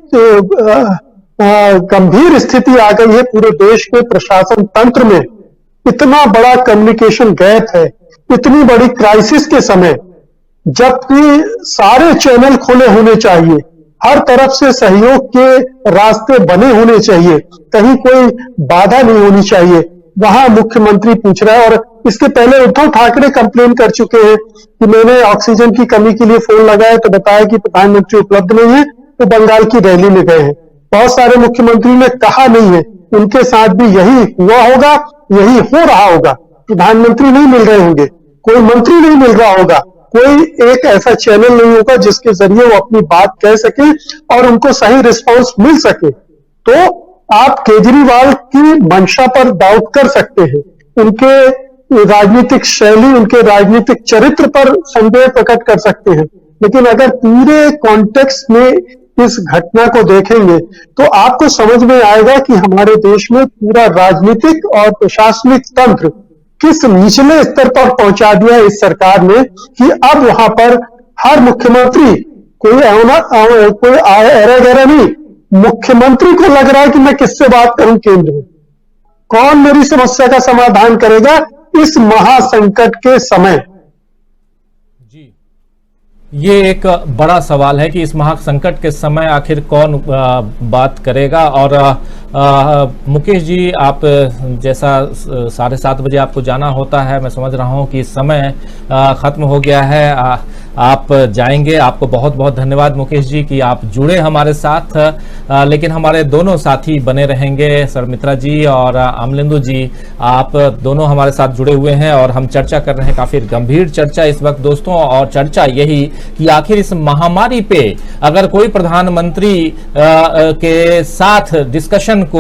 गंभीर स्थिति आ गई है पूरे देश के प्रशासन तंत्र में। इतना बड़ा कम्युनिकेशन गैप है, इतनी बड़ी क्राइसिस के समय, जबकि सारे चैनल खुले होने चाहिए, हर तरफ से सहयोग के रास्ते बने होने चाहिए, कहीं कोई बाधा नहीं होनी चाहिए, वहां मुख्यमंत्री पूछ रहा है। और इसके पहले उद्धव ठाकरे कंप्लेन कर चुके हैं कि मैंने ऑक्सीजन की कमी के लिए फोन लगाया तो बताया कि प्रधानमंत्री उपलब्ध नहीं है, वो बंगाल की रैली में गए हैं। बहुत सारे मुख्यमंत्री ने कहा नहीं है, उनके साथ भी यही हुआ होगा, यही हो रहा होगा। प्रधानमंत्री नहीं मिल रहे होंगे, कोई मंत्री नहीं मिल रहा होगा, कोई एक ऐसा चैनल नहीं होगा जिसके जरिए वो अपनी बात कह सके और उनको सही रिस्पांस मिल सके। तो आप केजरीवाल की मंशा पर डाउट कर सकते हैं, उनके राजनीतिक शैली, उनके राजनीतिक चरित्र पर संदेह प्रकट कर सकते हैं, लेकिन अगर पूरे कॉन्टेक्स्ट में इस घटना को देखेंगे तो आपको समझ में आएगा कि हमारे देश में पूरा राजनीतिक और प्रशासनिक तंत्र किस निचले स्तर पर पहुंचा दिया इस सरकार ने कि अब वहां पर हर मुख्यमंत्री कोई एरा गैरा नहीं, मुख्यमंत्री को लग रहा है कि मैं किससे बात करूं केंद्र में, कौन मेरी समस्या का समाधान करेगा इस महासंकट के समय। जी, ये एक बड़ा सवाल है कि इस महासंकट के समय आखिर कौन बात करेगा। और मुकेश जी, आप जैसा 7:30 बजे आपको जाना होता है, मैं समझ रहा हूं कि समय खत्म हो गया है, आप जाएंगे। आपको बहुत बहुत धन्यवाद मुकेश जी कि आप जुड़े हमारे साथ, लेकिन हमारे दोनों साथी बने रहेंगे, शर्मित्रा जी और अमलेंदु जी, आप दोनों हमारे साथ जुड़े हुए हैं और हम चर्चा कर रहे हैं, काफी गंभीर चर्चा इस वक्त दोस्तों। और चर्चा यही कि आखिर इस महामारी पे अगर कोई प्रधानमंत्री के साथ डिस्कशन को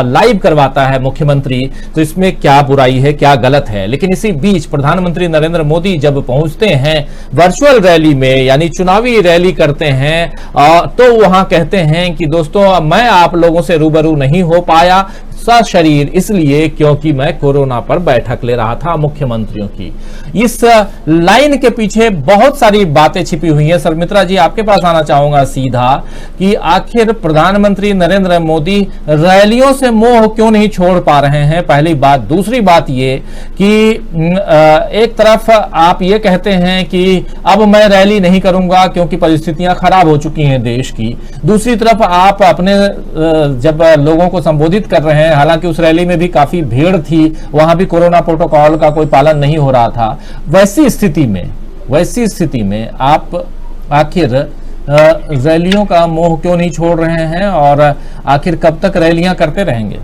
लाइव करवाता है मुख्यमंत्री, तो इसमें क्या बुराई है, क्या गलत है। लेकिन इसी बीच प्रधानमंत्री नरेंद्र मोदी जब पहुंचते हैं वर्चुअल रैली में, यानी चुनावी रैली करते हैं, तो वहां कहते हैं कि दोस्तों मैं आप लोगों से रूबरू नहीं हो पाया सशरीर, इसलिए क्योंकि मैं कोरोना पर बैठक ले रहा था मुख्यमंत्रियों की। इस लाइन के पीछे बहुत सारी बातें छिपी हुई हैं। शर्मित्रा जी, आपके पास आना चाहूंगा सीधा कि आखिर प्रधानमंत्री नरेंद्र मोदी रैलियों से मोह क्यों नहीं छोड़ पा रहे हैं, पहली बात। दूसरी बात ये कि एक तरफ आप ये कहते हैं कि अब मैं रैली नहीं करूंगा क्योंकि परिस्थितियां खराब हो चुकी हैं देश की, दूसरी तरफ आप अपने जब लोगों को संबोधित कर रहे हैं, हालांकि उस रैली में भी काफी भीड़ थी, वहां भी कोरोना प्रोटोकॉल का कोई पालन नहीं हो रहा था, वैसी स्थिति में आप आखिर रैलियों का मोह क्यों नहीं छोड़ रहे हैं और आखिर कब तक रैलियां करते रहेंगे?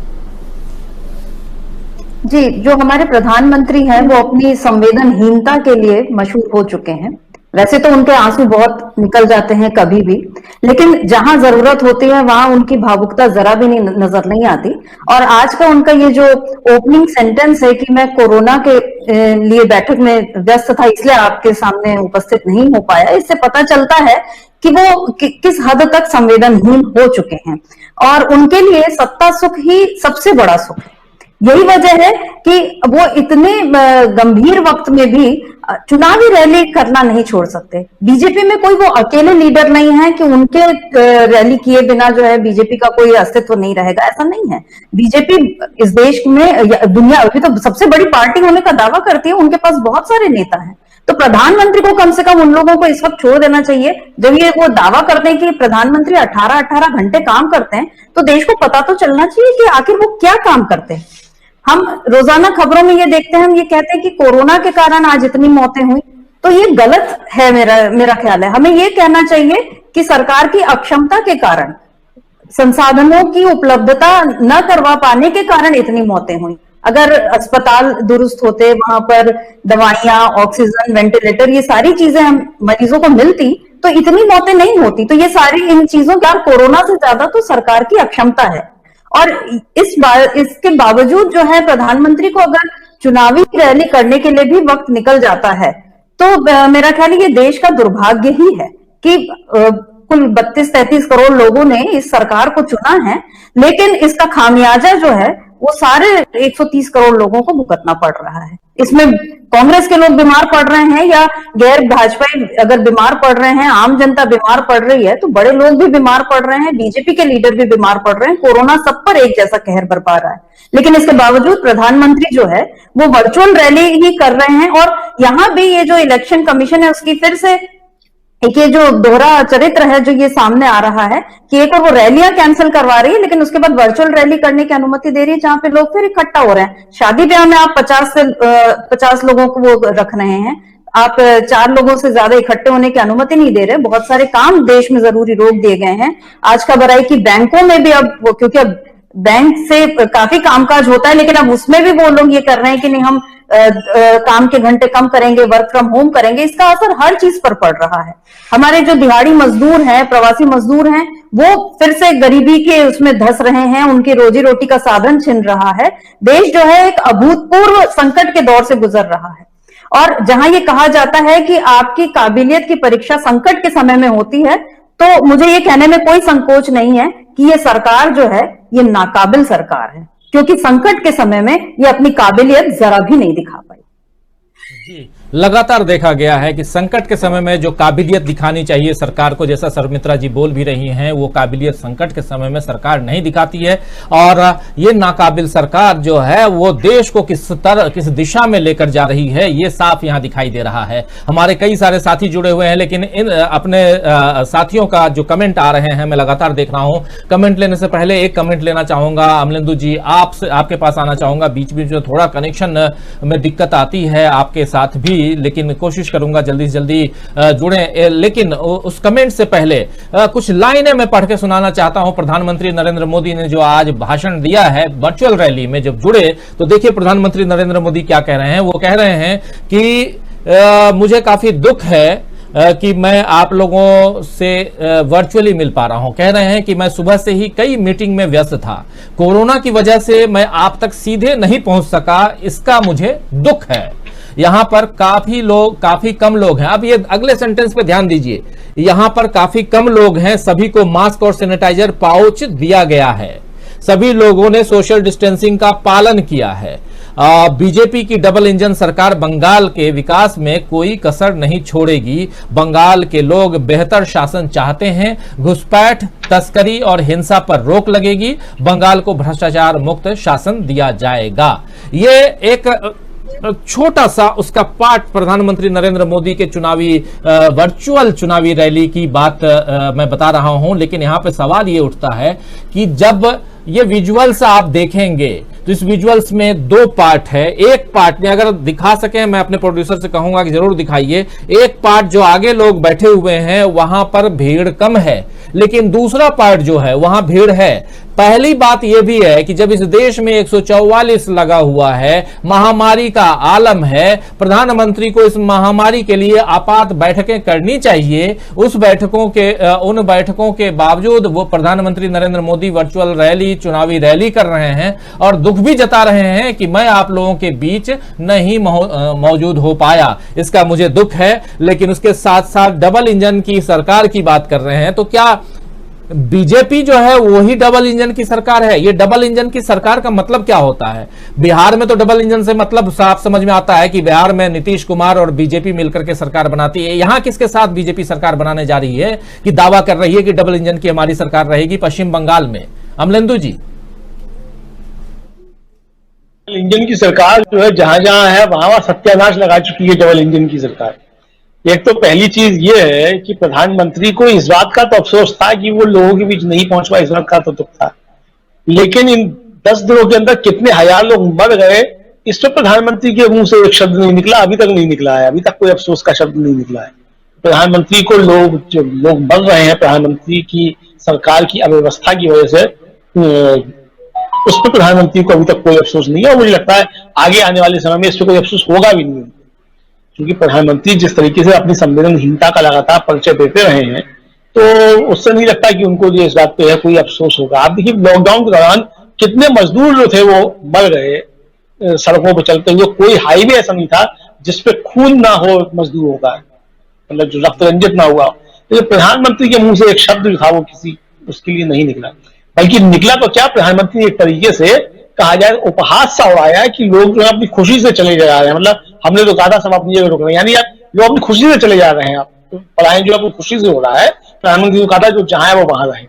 जी, जो हमारे प्रधानमंत्री हैं वो अपनी संवेदनहीनता के लिए मशहूर हो चुके हैं। वैसे तो उनके आंसू बहुत निकल जाते हैं कभी भी, लेकिन जहां जरूरत होती है वहां उनकी भावुकता जरा भी नजर नहीं आती। और आज का उनका ये जो ओपनिंग सेंटेंस है कि मैं कोरोना के लिए बैठक में व्यस्त था इसलिए आपके सामने उपस्थित नहीं हो पाया, इससे पता चलता है कि वो किस हद तक संवेदनहीन हो चुके हैं। और उनके लिए सत्ता सुख ही सबसे बड़ा सुख है। यही वजह है कि वो इतने गंभीर वक्त में भी चुनावी रैली करना नहीं छोड़ सकते। बीजेपी में कोई वो अकेले लीडर नहीं है कि उनके रैली किए बिना जो है बीजेपी का कोई अस्तित्व नहीं रहेगा, ऐसा नहीं है। बीजेपी इस देश में दुनिया अभी तो सबसे बड़ी पार्टी होने का दावा करती है, उनके पास बहुत सारे नेता हैं। तो प्रधानमंत्री को कम से कम उन लोगों को इस वक्त छोड़ देना चाहिए। जब ये वो दावा करते हैं कि प्रधानमंत्री 18-18 घंटे काम करते हैं, तो देश को पता तो चलना चाहिए कि आखिर वो क्या काम करते हैं। हम रोजाना खबरों में ये देखते हैं, हम ये कहते हैं कि कोरोना के कारण आज इतनी मौतें हुई, तो ये गलत है। मेरा ख्याल है हमें ये कहना चाहिए कि सरकार की अक्षमता के कारण, संसाधनों की उपलब्धता न करवा पाने के कारण इतनी मौतें हुई। अगर अस्पताल दुरुस्त होते, वहां पर दवाइयां, ऑक्सीजन, वेंटिलेटर, ये सारी चीजें हम मरीजों को मिलती, तो इतनी मौतें नहीं होती। तो ये सारी इन चीजों का कोरोना से ज्यादा तो सरकार की अक्षमता है। और इसके बावजूद जो है प्रधानमंत्री को अगर चुनावी रैली करने के लिए भी वक्त निकल जाता है, तो मेरा ख्याल है ये देश का दुर्भाग्य ही है कि कुल 32-33 करोड़ लोगों ने इस सरकार को चुना है, लेकिन इसका खामियाजा जो है वो सारे 130 करोड़ लोगों को भुगतना पड़ रहा है। इसमें कांग्रेस के लोग बीमार पड़ रहे हैं या गैर भाजपाई अगर बीमार पड़ रहे हैं, आम जनता बीमार पड़ रही है, तो बड़े लोग भी बीमार पड़ रहे हैं, बीजेपी के लीडर भी बीमार पड़ रहे हैं। कोरोना सब पर एक जैसा कहर बरपा रहा है, लेकिन इसके बावजूद प्रधानमंत्री जो है वो वर्चुअल रैली ही कर रहे हैं। और यहाँ भी ये जो इलेक्शन कमीशन है उसकी फिर से एक ये जो दोहरा चरित्र है जो ये सामने आ रहा है कि एक और वो रैलियां कैंसिल करवा रही है, लेकिन उसके बाद वर्चुअल रैली करने की अनुमति दे रही है, जहां पे लोग फिर इकट्ठा हो रहे हैं। शादी ब्याह में आप 50 लोगों को वो रख रहे हैं, आप 4 लोगों से ज्यादा इकट्ठे होने की अनुमति नहीं दे रहे। बहुत सारे काम देश में जरूरी रोक दिए गए हैं। आज खबर आई कि बैंकों में भी अब क्योंकि अब बैंक से काफी कामकाज होता है, लेकिन अब उसमें भी वो लोग ये कर रहे हैं कि नहीं, हम काम के घंटे कम करेंगे, वर्क फ्रॉम होम करेंगे। इसका असर हर चीज पर पड़ रहा है। हमारे जो दिहाड़ी मजदूर हैं, प्रवासी मजदूर हैं, वो फिर से गरीबी के उसमें धंस रहे हैं, उनकी रोजी रोटी का साधन छिन रहा है। देश जो है एक अभूतपूर्व संकट के दौर से गुजर रहा है। और जहां ये कहा जाता है कि आपकी काबिलियत की परीक्षा संकट के समय में होती है, तो मुझे ये कहने में कोई संकोच नहीं है कि ये सरकार जो है ये नाकाबिल सरकार है, क्योंकि संकट के समय में ये अपनी काबिलियत जरा भी नहीं दिखा पाई। जी, लगातार देखा गया है कि संकट के समय में जो काबिलियत दिखानी चाहिए सरकार को, जैसा शर्मित्रा जी बोल भी रही हैं, वो काबिलियत संकट के समय में सरकार नहीं दिखाती है। और ये नाकाबिल सरकार जो है वो देश को किस दिशा में लेकर जा रही है, ये साफ यहां दिखाई दे रहा है। हमारे कई सारे साथी जुड़े हुए हैं, लेकिन इन अपने साथियों का जो कमेंट आ रहे हैं मैं लगातार देख रहा हूं। कमेंट लेने से पहले एक कमेंट लेना चाहूंगा अमलेंदु जी, आपके पास आना चाहूंगा। बीच बीच में थोड़ा कनेक्शन में दिक्कत आती है आपके साथ भी, लेकिन कोशिश करूंगा जल्दी से जल्दी जुड़ें। लेकिन उस कमेंट से पहले कुछ लाइनें मैं पढ़ के सुनाना चाहता हूं। प्रधानमंत्री नरेंद्र मोदी ने जो आज भाषण दिया है वर्चुअल रैली में, जब जुड़े तो देखिए प्रधानमंत्री नरेंद्र मोदी क्या कह रहे हैं। वो कह रहे हैं कि मुझे काफी दुख है कि मैं आप लोगों से वर्चुअली मिल पा रहा हूं। कह रहे हैं कि मैं सुबह से ही कई मीटिंग में व्यस्त था, कोरोना की वजह से मैं आप तक सीधे नहीं पहुंच सका, इसका मुझे दुख है। यहां पर काफी कम लोग हैं। अब ये अगले सेंटेंस पे ध्यान दीजिए, यहां पर काफी कम लोग हैं, सभी को मास्क और सैनिटाइजर पाउच दिया गया है, सभी लोगों ने सोशल डिस्टेंसिंग का पालन किया है। बीजेपी की डबल इंजन सरकार बंगाल के विकास में कोई कसर नहीं छोड़ेगी। बंगाल के लोग बेहतर शासन चाहते हैं, घुसपैठ, तस्करी और हिंसा पर रोक लगेगी, बंगाल को भ्रष्टाचार मुक्त शासन दिया जाएगा। ये एक छोटा सा उसका पार्ट प्रधानमंत्री नरेंद्र मोदी के वर्चुअल चुनावी रैली की बात मैं बता रहा हूं। लेकिन यहां पे सवाल ये उठता है कि जब ये विजुअल्स आप देखेंगे तो इस विजुअल्स में 2 पार्ट है। एक पार्ट में अगर दिखा सके, मैं अपने प्रोड्यूसर से कहूंगा कि जरूर दिखाइए। एक पार्ट जो आगे लोग बैठे हुए हैं वहां पर भीड़ कम है, लेकिन दूसरा पार्ट जो है वहां भीड़ है। पहली बात यह भी है कि जब इस देश में 144 लगा हुआ है, महामारी का आलम है, प्रधानमंत्री को इस महामारी के लिए आपात बैठकें करनी चाहिए। उन बैठकों के बावजूद वो प्रधानमंत्री नरेंद्र मोदी वर्चुअल रैली, चुनावी रैली कर रहे हैं और दुख भी जता रहे हैं कि मैं आप लोगों के बीच नहीं मौजूद हो पाया, इसका मुझे दुख है। लेकिन उसके साथ साथ डबल इंजन की सरकार की बात कर रहे हैं, तो क्या बीजेपी जो है वही डबल इंजन की सरकार है? ये डबल इंजन की सरकार का मतलब क्या होता है? बिहार में तो डबल इंजन से मतलब साफ समझ में आता है कि बिहार में नीतीश कुमार और बीजेपी मिलकर के सरकार बनाती है। यहां किसके साथ बीजेपी सरकार बनाने जा रही है कि दावा कर रही है कि डबल इंजन की हमारी सरकार रहेगी? पश्चिम बंगाल में। अमलेंदु जी, इंजन की सरकार जो है जहां जहां है वहां सत्यानाश लगा चुकी है डबल इंजन की सरकार। एक तो पहली चीज ये है कि प्रधानमंत्री को इस बात का तो अफसोस था कि वो लोगों के बीच नहीं पहुंच पाया, इस बात का तो दुख था। लेकिन इन 10 दिनों के अंदर कितने हजार लोग मर गए, इस पर प्रधानमंत्री के मुंह से एक शब्द नहीं निकला, अभी तक नहीं निकला है, अभी तक कोई अफसोस का शब्द नहीं निकला है। प्रधानमंत्री को लोग मर रहे हैं प्रधानमंत्री की सरकार की अव्यवस्था की वजह से, उस पर प्रधानमंत्री को अभी तक कोई अफसोस नहीं है। और मुझे लगता है आगे आने वाले समय में इस पर कोई अफसोस होगा भी नहीं, क्योंकि प्रधानमंत्री जिस तरीके से अपनी संवेदनहीनता का लगातार परिचय देते रहे हैं, तो उससे नहीं लगता कि उनको जो इस बात पे है कोई अफसोस होगा। आप देखिए लॉकडाउन के दौरान कितने मजदूर जो थे वो मर गए सड़कों पर चलते हुए। कोई हाईवे ऐसा नहीं था जिसपे खून ना हो मजदूरों का, मतलब जो रक्त रंजित ना हुआ। तो प्रधानमंत्री के मुंह से एक शब्द जो था वो किसी उसके लिए नहीं निकला, बल्कि निकला तो क्या, प्रधानमंत्री एक तरीके से कहा जाए उपहास सा उड़ाया कि लोग जो है अपनी खुशी से चले जा रहे हैं। मतलब हमने तो कहा था सब अपनी जगह रुक रहे हैं, यानी लोग अपनी खुशी से चले जा रहे हैं। आप पढ़ाई जो अपनी खुशी से हो रहा है, प्रधानमंत्री ने कहा था जो जहां है वो वहां रहे।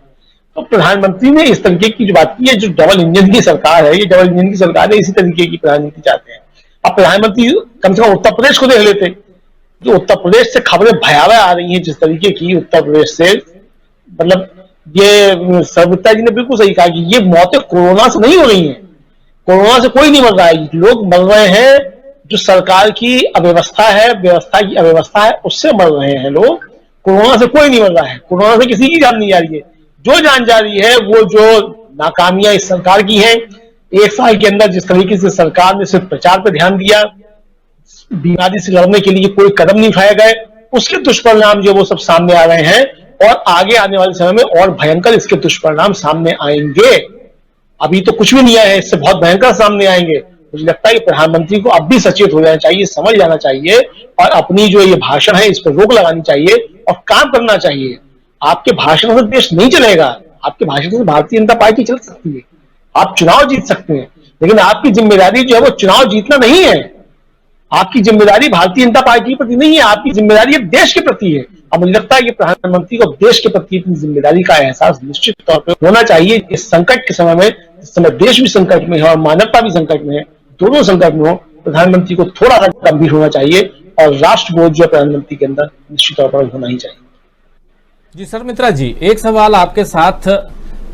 तो प्रधानमंत्री ने इस तरीके की जो बात की है, जो डबल इंजन की सरकार है, ये डबल इंजन की सरकार है, इसी तरीके की प्रधानमंत्री चाहते हैं। अब प्रधानमंत्री कम से कम उत्तर प्रदेश को देख लेते, जो उत्तर प्रदेश से खबरें भयावह आ रही हैं, जिस तरीके की उत्तर प्रदेश से, मतलब ये सर्वोत्ता जी ने बिल्कुल सही कहा कि ये मौतें कोरोना से नहीं हो रही हैं, कोरोना से कोई नहीं मर रहा है, लोग मर रहे हैं जो सरकार की अव्यवस्था है, व्यवस्था की अव्यवस्था है, उससे मर रहे हैं लोग। कोरोना से कोई नहीं मर रहा है, कोरोना से किसी की जान नहीं जा रही है। जो जान जा रही है वो जो नाकामियां इस सरकार की हैं। 1 साल के अंदर जिस तरीके से सरकार ने सिर्फ प्रचार पर ध्यान दिया, बीमारी से लड़ने के लिए कोई कदम नहीं उठाए गए, उसके दुष्परिणाम जो वो सब सामने आ रहे हैं और आगे आने वाले समय में और भयंकर इसके दुष्परिणाम सामने आएंगे। अभी तो कुछ भी नहीं आया है, इससे बहुत भयंकर सामने आएंगे। मुझे लगता है कि प्रधानमंत्री को अब भी सचेत हो जाना चाहिए, समझ जाना चाहिए और अपनी जो ये भाषण है इस पर रोक लगानी चाहिए और काम करना चाहिए। आपके भाषण से देश नहीं चलेगा, आपके भाषण से भारतीय जनता पार्टी चल सकती है, आप चुनाव जीत सकते हैं, लेकिन आपकी जिम्मेदारी जो है वो चुनाव जीतना नहीं है। आपकी जिम्मेदारी भारतीय जनता पार्टी के प्रति नहीं है, आपकी जिम्मेदारी अब देश के प्रति है। अब मुझे लगता है कि प्रधानमंत्री को देश के प्रति अपनी जिम्मेदारी का एहसास निश्चित तौर पर होना चाहिए। इस संकट के समय में, इस समय देश भी संकट में है और मानवता भी संकट में है, दोनों संकट में हो, प्रधानमंत्री को थोड़ा सा गंभीर होना चाहिए और राष्ट्रबोध जो प्रधानमंत्री के अंदर निश्चित तौर पर होना ही चाहिए। जी सर, मित्रा जी, एक सवाल आपके साथ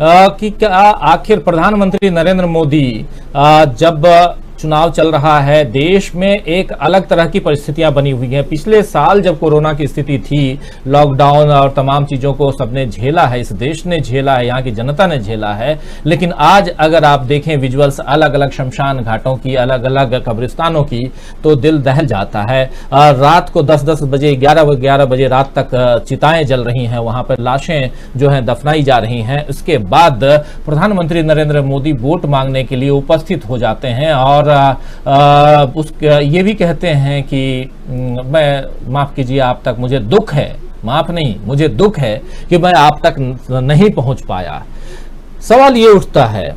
कि क्या आखिर प्रधानमंत्री नरेंद्र मोदी जब चुनाव चल रहा है, देश में एक अलग तरह की परिस्थितियां बनी हुई हैं। पिछले साल जब कोरोना की स्थिति थी, लॉकडाउन और तमाम चीजों को सबने झेला है, इस देश ने झेला है, यहाँ की जनता ने झेला है। लेकिन आज अगर आप देखें विजुअल्स अलग अलग शमशान घाटों की, अलग अलग कब्रिस्तानों की, तो दिल दहल जाता है। रात को 10-10 बजे, 11 बजे रात तक चिताएं जल रही हैं, वहां पर लाशें जो हैं दफनाई जा रही हैं। उसके बाद प्रधानमंत्री नरेंद्र मोदी वोट मांगने के लिए उपस्थित हो जाते हैं और ये भी कहते हैं कि मैं, माफ कीजिए आप तक, मुझे दुख है, माफ नहीं, मुझे दुख है कि मैं आप तक नहीं पहुंच पाया। सवाल ये उठता है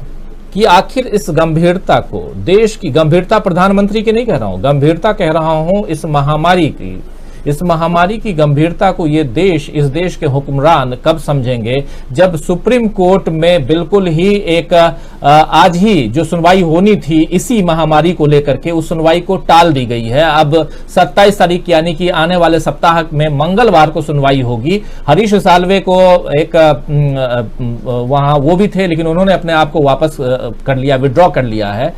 कि आखिर इस गंभीरता को, देश की गंभीरता, प्रधानमंत्री की नहीं कह रहा हूं, गंभीरता कह रहा हूं इस महामारी की, इस महामारी की गंभीरता को ये देश, इस देश के हुक्मरान कब समझेंगे, जब सुप्रीम कोर्ट में बिल्कुल ही एक आज ही जो सुनवाई होनी थी इसी महामारी को लेकर के, उस सुनवाई को टाल दी गई है। अब 27 तारीख यानी कि आने वाले सप्ताह में मंगलवार को सुनवाई होगी। हरीश साल्वे को एक वहां वो भी थे, लेकिन उन्होंने अपने आप को वापस कर लिया, विड्रॉ कर लिया है।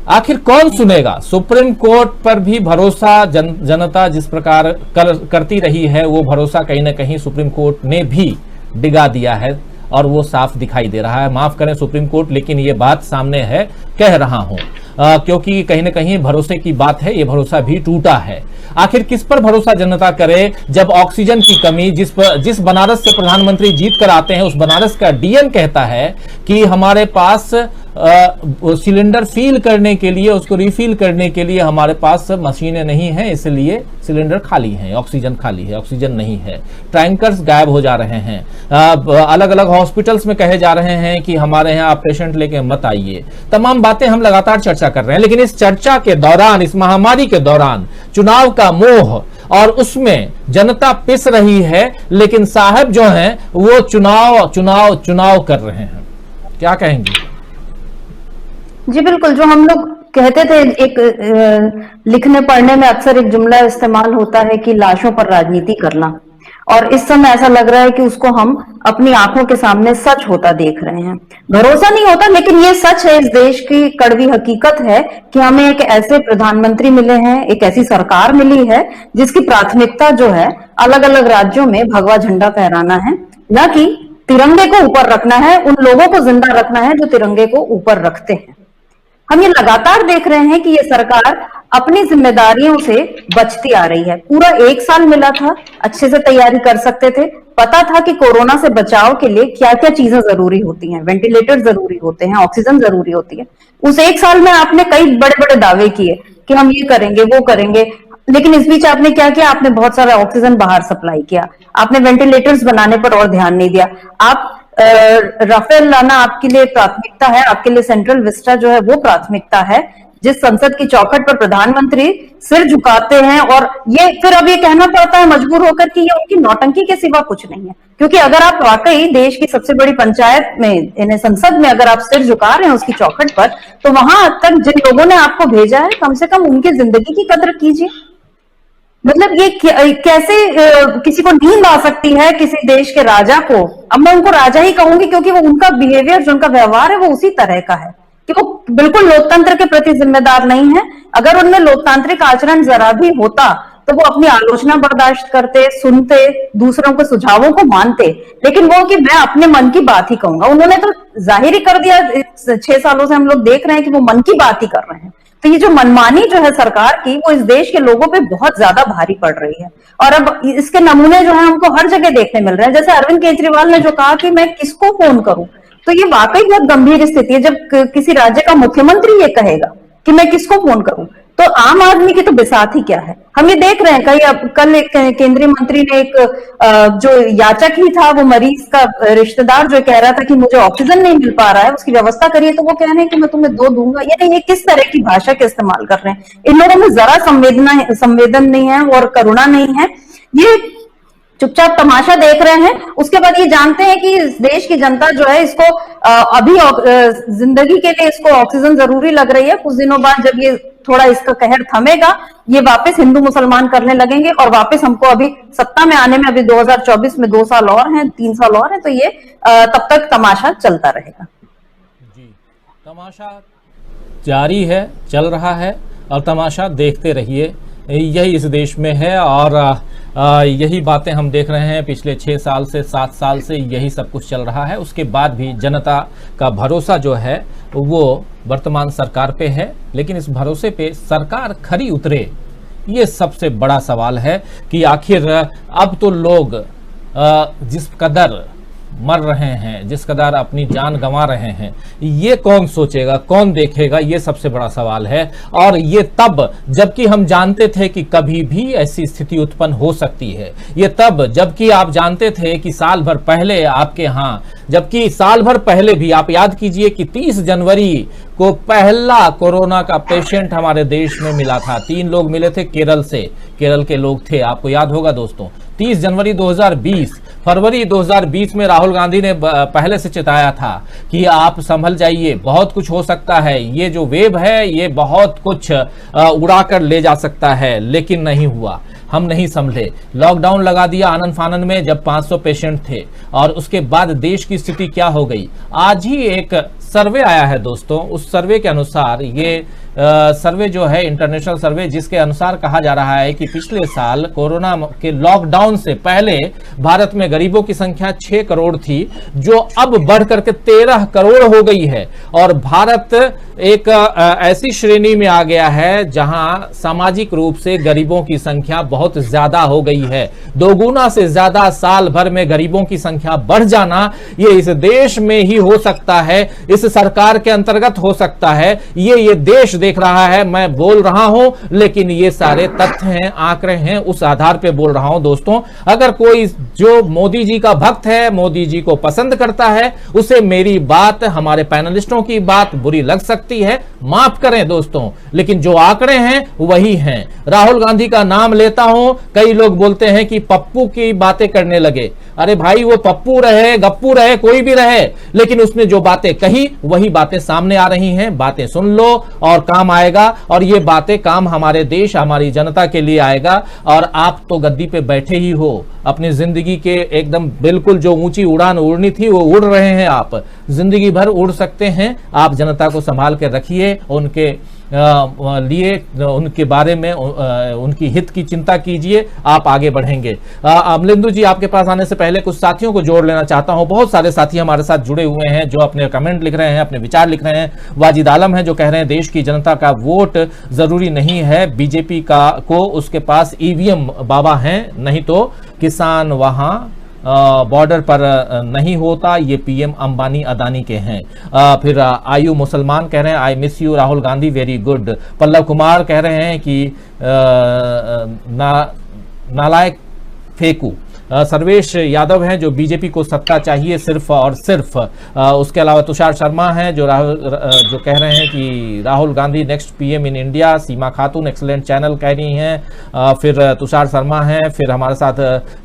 आखिर कौन सुनेगा? सुप्रीम कोर्ट पर भी भरोसा जनता जिस प्रकार करती रही है, वो भरोसा कहीं ना कहीं सुप्रीम कोर्ट ने भी डिगा दिया है और वो साफ दिखाई दे रहा है। माफ करें सुप्रीम कोर्ट, लेकिन ये बात सामने है, कह रहा हूं, क्योंकि कहीं ना कहीं भरोसे की बात है, ये भरोसा भी टूटा है। आखिर किस पर भरोसा जनता करे जब ऑक्सीजन की कमी, जिस बनारस से प्रधानमंत्री जीत कर आते हैं, उस बनारस का डीएम कहता है कि हमारे पास सिलेंडर फिल करने के लिए, उसको रिफिल करने के लिए हमारे पास मशीनें नहीं हैं, इसलिए सिलेंडर खाली हैं, ऑक्सीजन खाली है, ऑक्सीजन नहीं है। टैंकर्स गायब हो जा रहे हैं। अलग अलग हॉस्पिटल्स में कहे जा रहे हैं कि हमारे यहाँ आप पेशेंट लेके मत आइए। तमाम बातें हम लगातार चर्चा कर रहे हैं, लेकिन इस चर्चा के दौरान, इस महामारी के दौरान चुनाव का मोह और उसमें जनता पिस रही है, लेकिन साहब जो हैं वो चुनाव कर रहे हैं। क्या कहेंगे? जी बिल्कुल, जो हम लोग कहते थे, एक लिखने पढ़ने में अक्सर एक जुमला इस्तेमाल होता है कि लाशों पर राजनीति करना, और इस समय ऐसा लग रहा है कि उसको हम अपनी आंखों के सामने सच होता देख रहे हैं। भरोसा नहीं होता, लेकिन ये सच है, इस देश की कड़वी हकीकत है कि हमें एक ऐसे प्रधानमंत्री मिले हैं, एक ऐसी सरकार मिली है जिसकी प्राथमिकता जो है अलग अलग राज्यों में भगवा झंडा फहराना है, न कि तिरंगे को ऊपर रखना है, उन लोगों को जिंदा रखना है जो तिरंगे को ऊपर रखते हैं। हम ये लगातार देख रहे हैं कि ये सरकार अपनी जिम्मेदारियों से बचती आ रही है। पूरा 1 साल मिला था, अच्छे से तैयारी कर सकते थे, पता था कि कोरोना से बचाव के लिए क्या क्या चीजें जरूरी होती हैं, वेंटिलेटर जरूरी होते हैं, ऑक्सीजन जरूरी होती है। उस 1 साल में आपने कई बड़े बड़े दावे किए कि हम ये करेंगे, वो करेंगे, लेकिन इस बीच आपने क्या किया? आपने बहुत सारा ऑक्सीजन बाहर सप्लाई किया, आपने वेंटिलेटर्स बनाने पर और ध्यान नहीं दिया। आप राफेल लाना आपके लिए प्राथमिकता है, आपके लिए सेंट्रल विस्टा जो है वो प्राथमिकता है, जिस संसद की चौखट पर प्रधानमंत्री सिर झुकाते हैं, और ये फिर अब ये कहना पड़ता है मजबूर होकर कि ये उनकी नौटंकी के सिवा कुछ नहीं है। क्योंकि अगर आप वाकई देश की सबसे बड़ी पंचायत में, संसद में अगर आप सिर झुका रहे हैं उसकी चौखट पर, तो वहां तक जिन लोगों ने आपको भेजा है, कम से कम उनकी जिंदगी की कदर कीजिए। मतलब ये कैसे किसी को नींद आ सकती है किसी देश के राजा को, अब मैं उनको राजा ही कहूंगी क्योंकि वो उनका बिहेवियर, जो उनका व्यवहार है वो उसी तरह का है, कि वो बिल्कुल लोकतंत्र के प्रति जिम्मेदार नहीं है। अगर उनमें लोकतांत्रिक आचरण जरा भी होता तो वो अपनी आलोचना बर्दाश्त करते, सुनते, दूसरों के सुझावों को मानते, लेकिन वो कि मैं अपने मन की बात ही कहूंगा, उन्होंने तो जाहिर ही कर दिया। 6 सालों से हम लोग देख रहे हैं कि वो मन की बात ही कर रहे हैं। तो ये जो मनमानी जो है सरकार की, वो इस देश के लोगों पे बहुत ज्यादा भारी पड़ रही है। और अब इसके नमूने जो है हमको हर जगह देखने मिल रहे हैं। जैसे अरविंद केजरीवाल ने जो कहा कि मैं किसको फोन करूं, तो ये वाकई बहुत गंभीर स्थिति है। जब किसी राज्य का मुख्यमंत्री ये कहेगा कि मैं किसको फोन करूं, तो आम आदमी की तो बिसात ही क्या है। हम ये देख रहे हैं, कल एक केंद्रीय मंत्री ने एक जो याचक ही था, वो मरीज का रिश्तेदार जो कह रहा था कि मुझे ऑक्सीजन नहीं मिल पा रहा है, उसकी व्यवस्था करिए, तो वो कह रहे हैं कि मैं तुम्हें 2 दूंगा। यानी ये किस तरह की भाषा का इस्तेमाल कर रहे हैं। इन लोगों में जरा संवेदन नहीं है और करुणा नहीं है। ये चुपचाप तमाशा देख रहे हैं। उसके बाद ये जानते हैं कि इस देश की जनता जो है इसको अभी जिंदगी के लिए इसको ऑक्सीजन जरूरी लग रही है। कुछ दिनों बाद जब ये थोड़ा इसका कहर थमेगा, ये वापस हिंदू मुसलमान करने लगेंगे और वापस हमको अभी सत्ता में आने में अभी 2024 में 2 साल और हैं, 3 साल और हैं, तो ये तब तक तमाशा चलता रहेगा। जी, तमाशा जारी है, चल रहा है और तमाशा देखते रहिए, यही इस देश में है। और यही बातें हम देख रहे हैं पिछले 6 साल से 7 साल से, यही सब कुछ चल रहा है। उसके बाद भी जनता का भरोसा जो है वो वर्तमान सरकार पे है, लेकिन इस भरोसे पे सरकार खरी उतरे, ये सबसे बड़ा सवाल है कि आखिर अब तो लोग जिस कदर मर रहे हैं, जिस कदर अपनी जान गंवा रहे हैं, ये कौन सोचेगा, कौन देखेगा, ये सबसे बड़ा सवाल है। और ये तब जबकि हम जानते थे कि कभी भी ऐसी स्थिति उत्पन्न हो सकती है। ये तब जबकि आप जानते थे कि साल भर पहले आपके यहाँ, जबकि साल भर पहले भी आप याद कीजिए कि 30 जनवरी को पहला कोरोना का पेशेंट हमारे देश में मिला था। 3 लोग मिले थे केरल से, केरल के लोग थे, आपको याद होगा दोस्तों। 30 जनवरी 2020, फरवरी 2020 में राहुल गांधी ने पहले से चेताया था कि आप संभल जाइए, बहुत कुछ हो सकता है, ये जो वेव है ये बहुत कुछ उड़ाकर ले जा सकता है, लेकिन नहीं हुआ। हम नहीं संभले, लॉकडाउन लगा दिया आनन फानन में जब 500 पेशेंट थे। और उसके बाद देश की स्थिति क्या हो गई। आज ही एक सर्वे आया है दोस्तों, उस सर्वे के अनुसार, ये सर्वे जो है इंटरनेशनल सर्वे, जिसके अनुसार कहा जा रहा है कि पिछले साल कोरोना के लॉकडाउन से पहले भारत में गरीबों की संख्या 6 करोड़ थी, जो अब बढ़ करके 13 करोड़ हो गई है। और भारत एक ऐसी श्रेणी में आ गया है जहां सामाजिक रूप से गरीबों की संख्या बहुत ज्यादा हो गई है। 2 गुना से ज्यादा साल भर में गरीबों की संख्या बढ़ जाना, ये इस देश में ही हो सकता है, इस सरकार के अंतर्गत हो सकता है। ये देश देख रहा है, मैं बोल रहा हूं, लेकिन ये सारे तथ्य हैं, आंकड़े हैं, उस आधार पे बोल रहा हूं दोस्तों। अगर कोई जो मोदी जी का भक्त है, मोदी जी को पसंद करता है, उसे मेरी बात, हमारे पैनलिस्टों की बात बुरी लग सकती है, माफ करें दोस्तों, लेकिन जो आंकड़े हैं वही हैं। राहुल गांधी का नाम लेता हूं, कई लोग बोलते हैं कि पप्पू की बातें करने लगे। अरे भाई, वो पप्पू रहे, गप्पू रहे, कोई भी रहे, लेकिन उसने जो बातें कही वही बातें सामने आ रही हैं। बातें सुन लो और काम आएगा, और ये बातें काम हमारे देश, हमारी जनता के लिए आएगा। और आप तो गद्दी पे बैठे ही हो, अपनी जिंदगी के एकदम बिल्कुल जो ऊंची उड़ान उड़नी थी वो उड़ रहे हैं, आप जिंदगी भर उड़ सकते हैं। आप जनता को संभाल के रखिए, उनके लिए, उनके बारे में, उनकी हित की चिंता कीजिए, आप आगे बढ़ेंगे। अमलिंदु जी, आपके पास आने से पहले कुछ साथियों को जोड़ लेना चाहता हूं। बहुत सारे साथी हमारे साथ जुड़े हुए हैं जो अपने कमेंट लिख रहे हैं, अपने विचार लिख रहे हैं। वाजिद आलम है जो कह रहे हैं देश की जनता का वोट जरूरी नहीं है, बीजेपी का को उसके पास ईवीएम बाबा हैं, नहीं तो किसान वहां बॉर्डर पर नहीं होता, ये पीएम अंबानी अदानी के हैं। फिर आयु मुसलमान कह रहे हैं I miss you Rahul Gandhi, very good. Pallav Kumar कह रहे हैं कि नालायक फेंकू। सर्वेश यादव हैं जो बीजेपी को सत्ता चाहिए सिर्फ और सिर्फ। उसके अलावा तुषार शर्मा हैं जो कह रहे हैं कि Rahul Gandhi next PM in India. Seema Khatoon excellent channel कह रही हैं। फिर तुषार शर्मा हैं। फिर हमारे साथ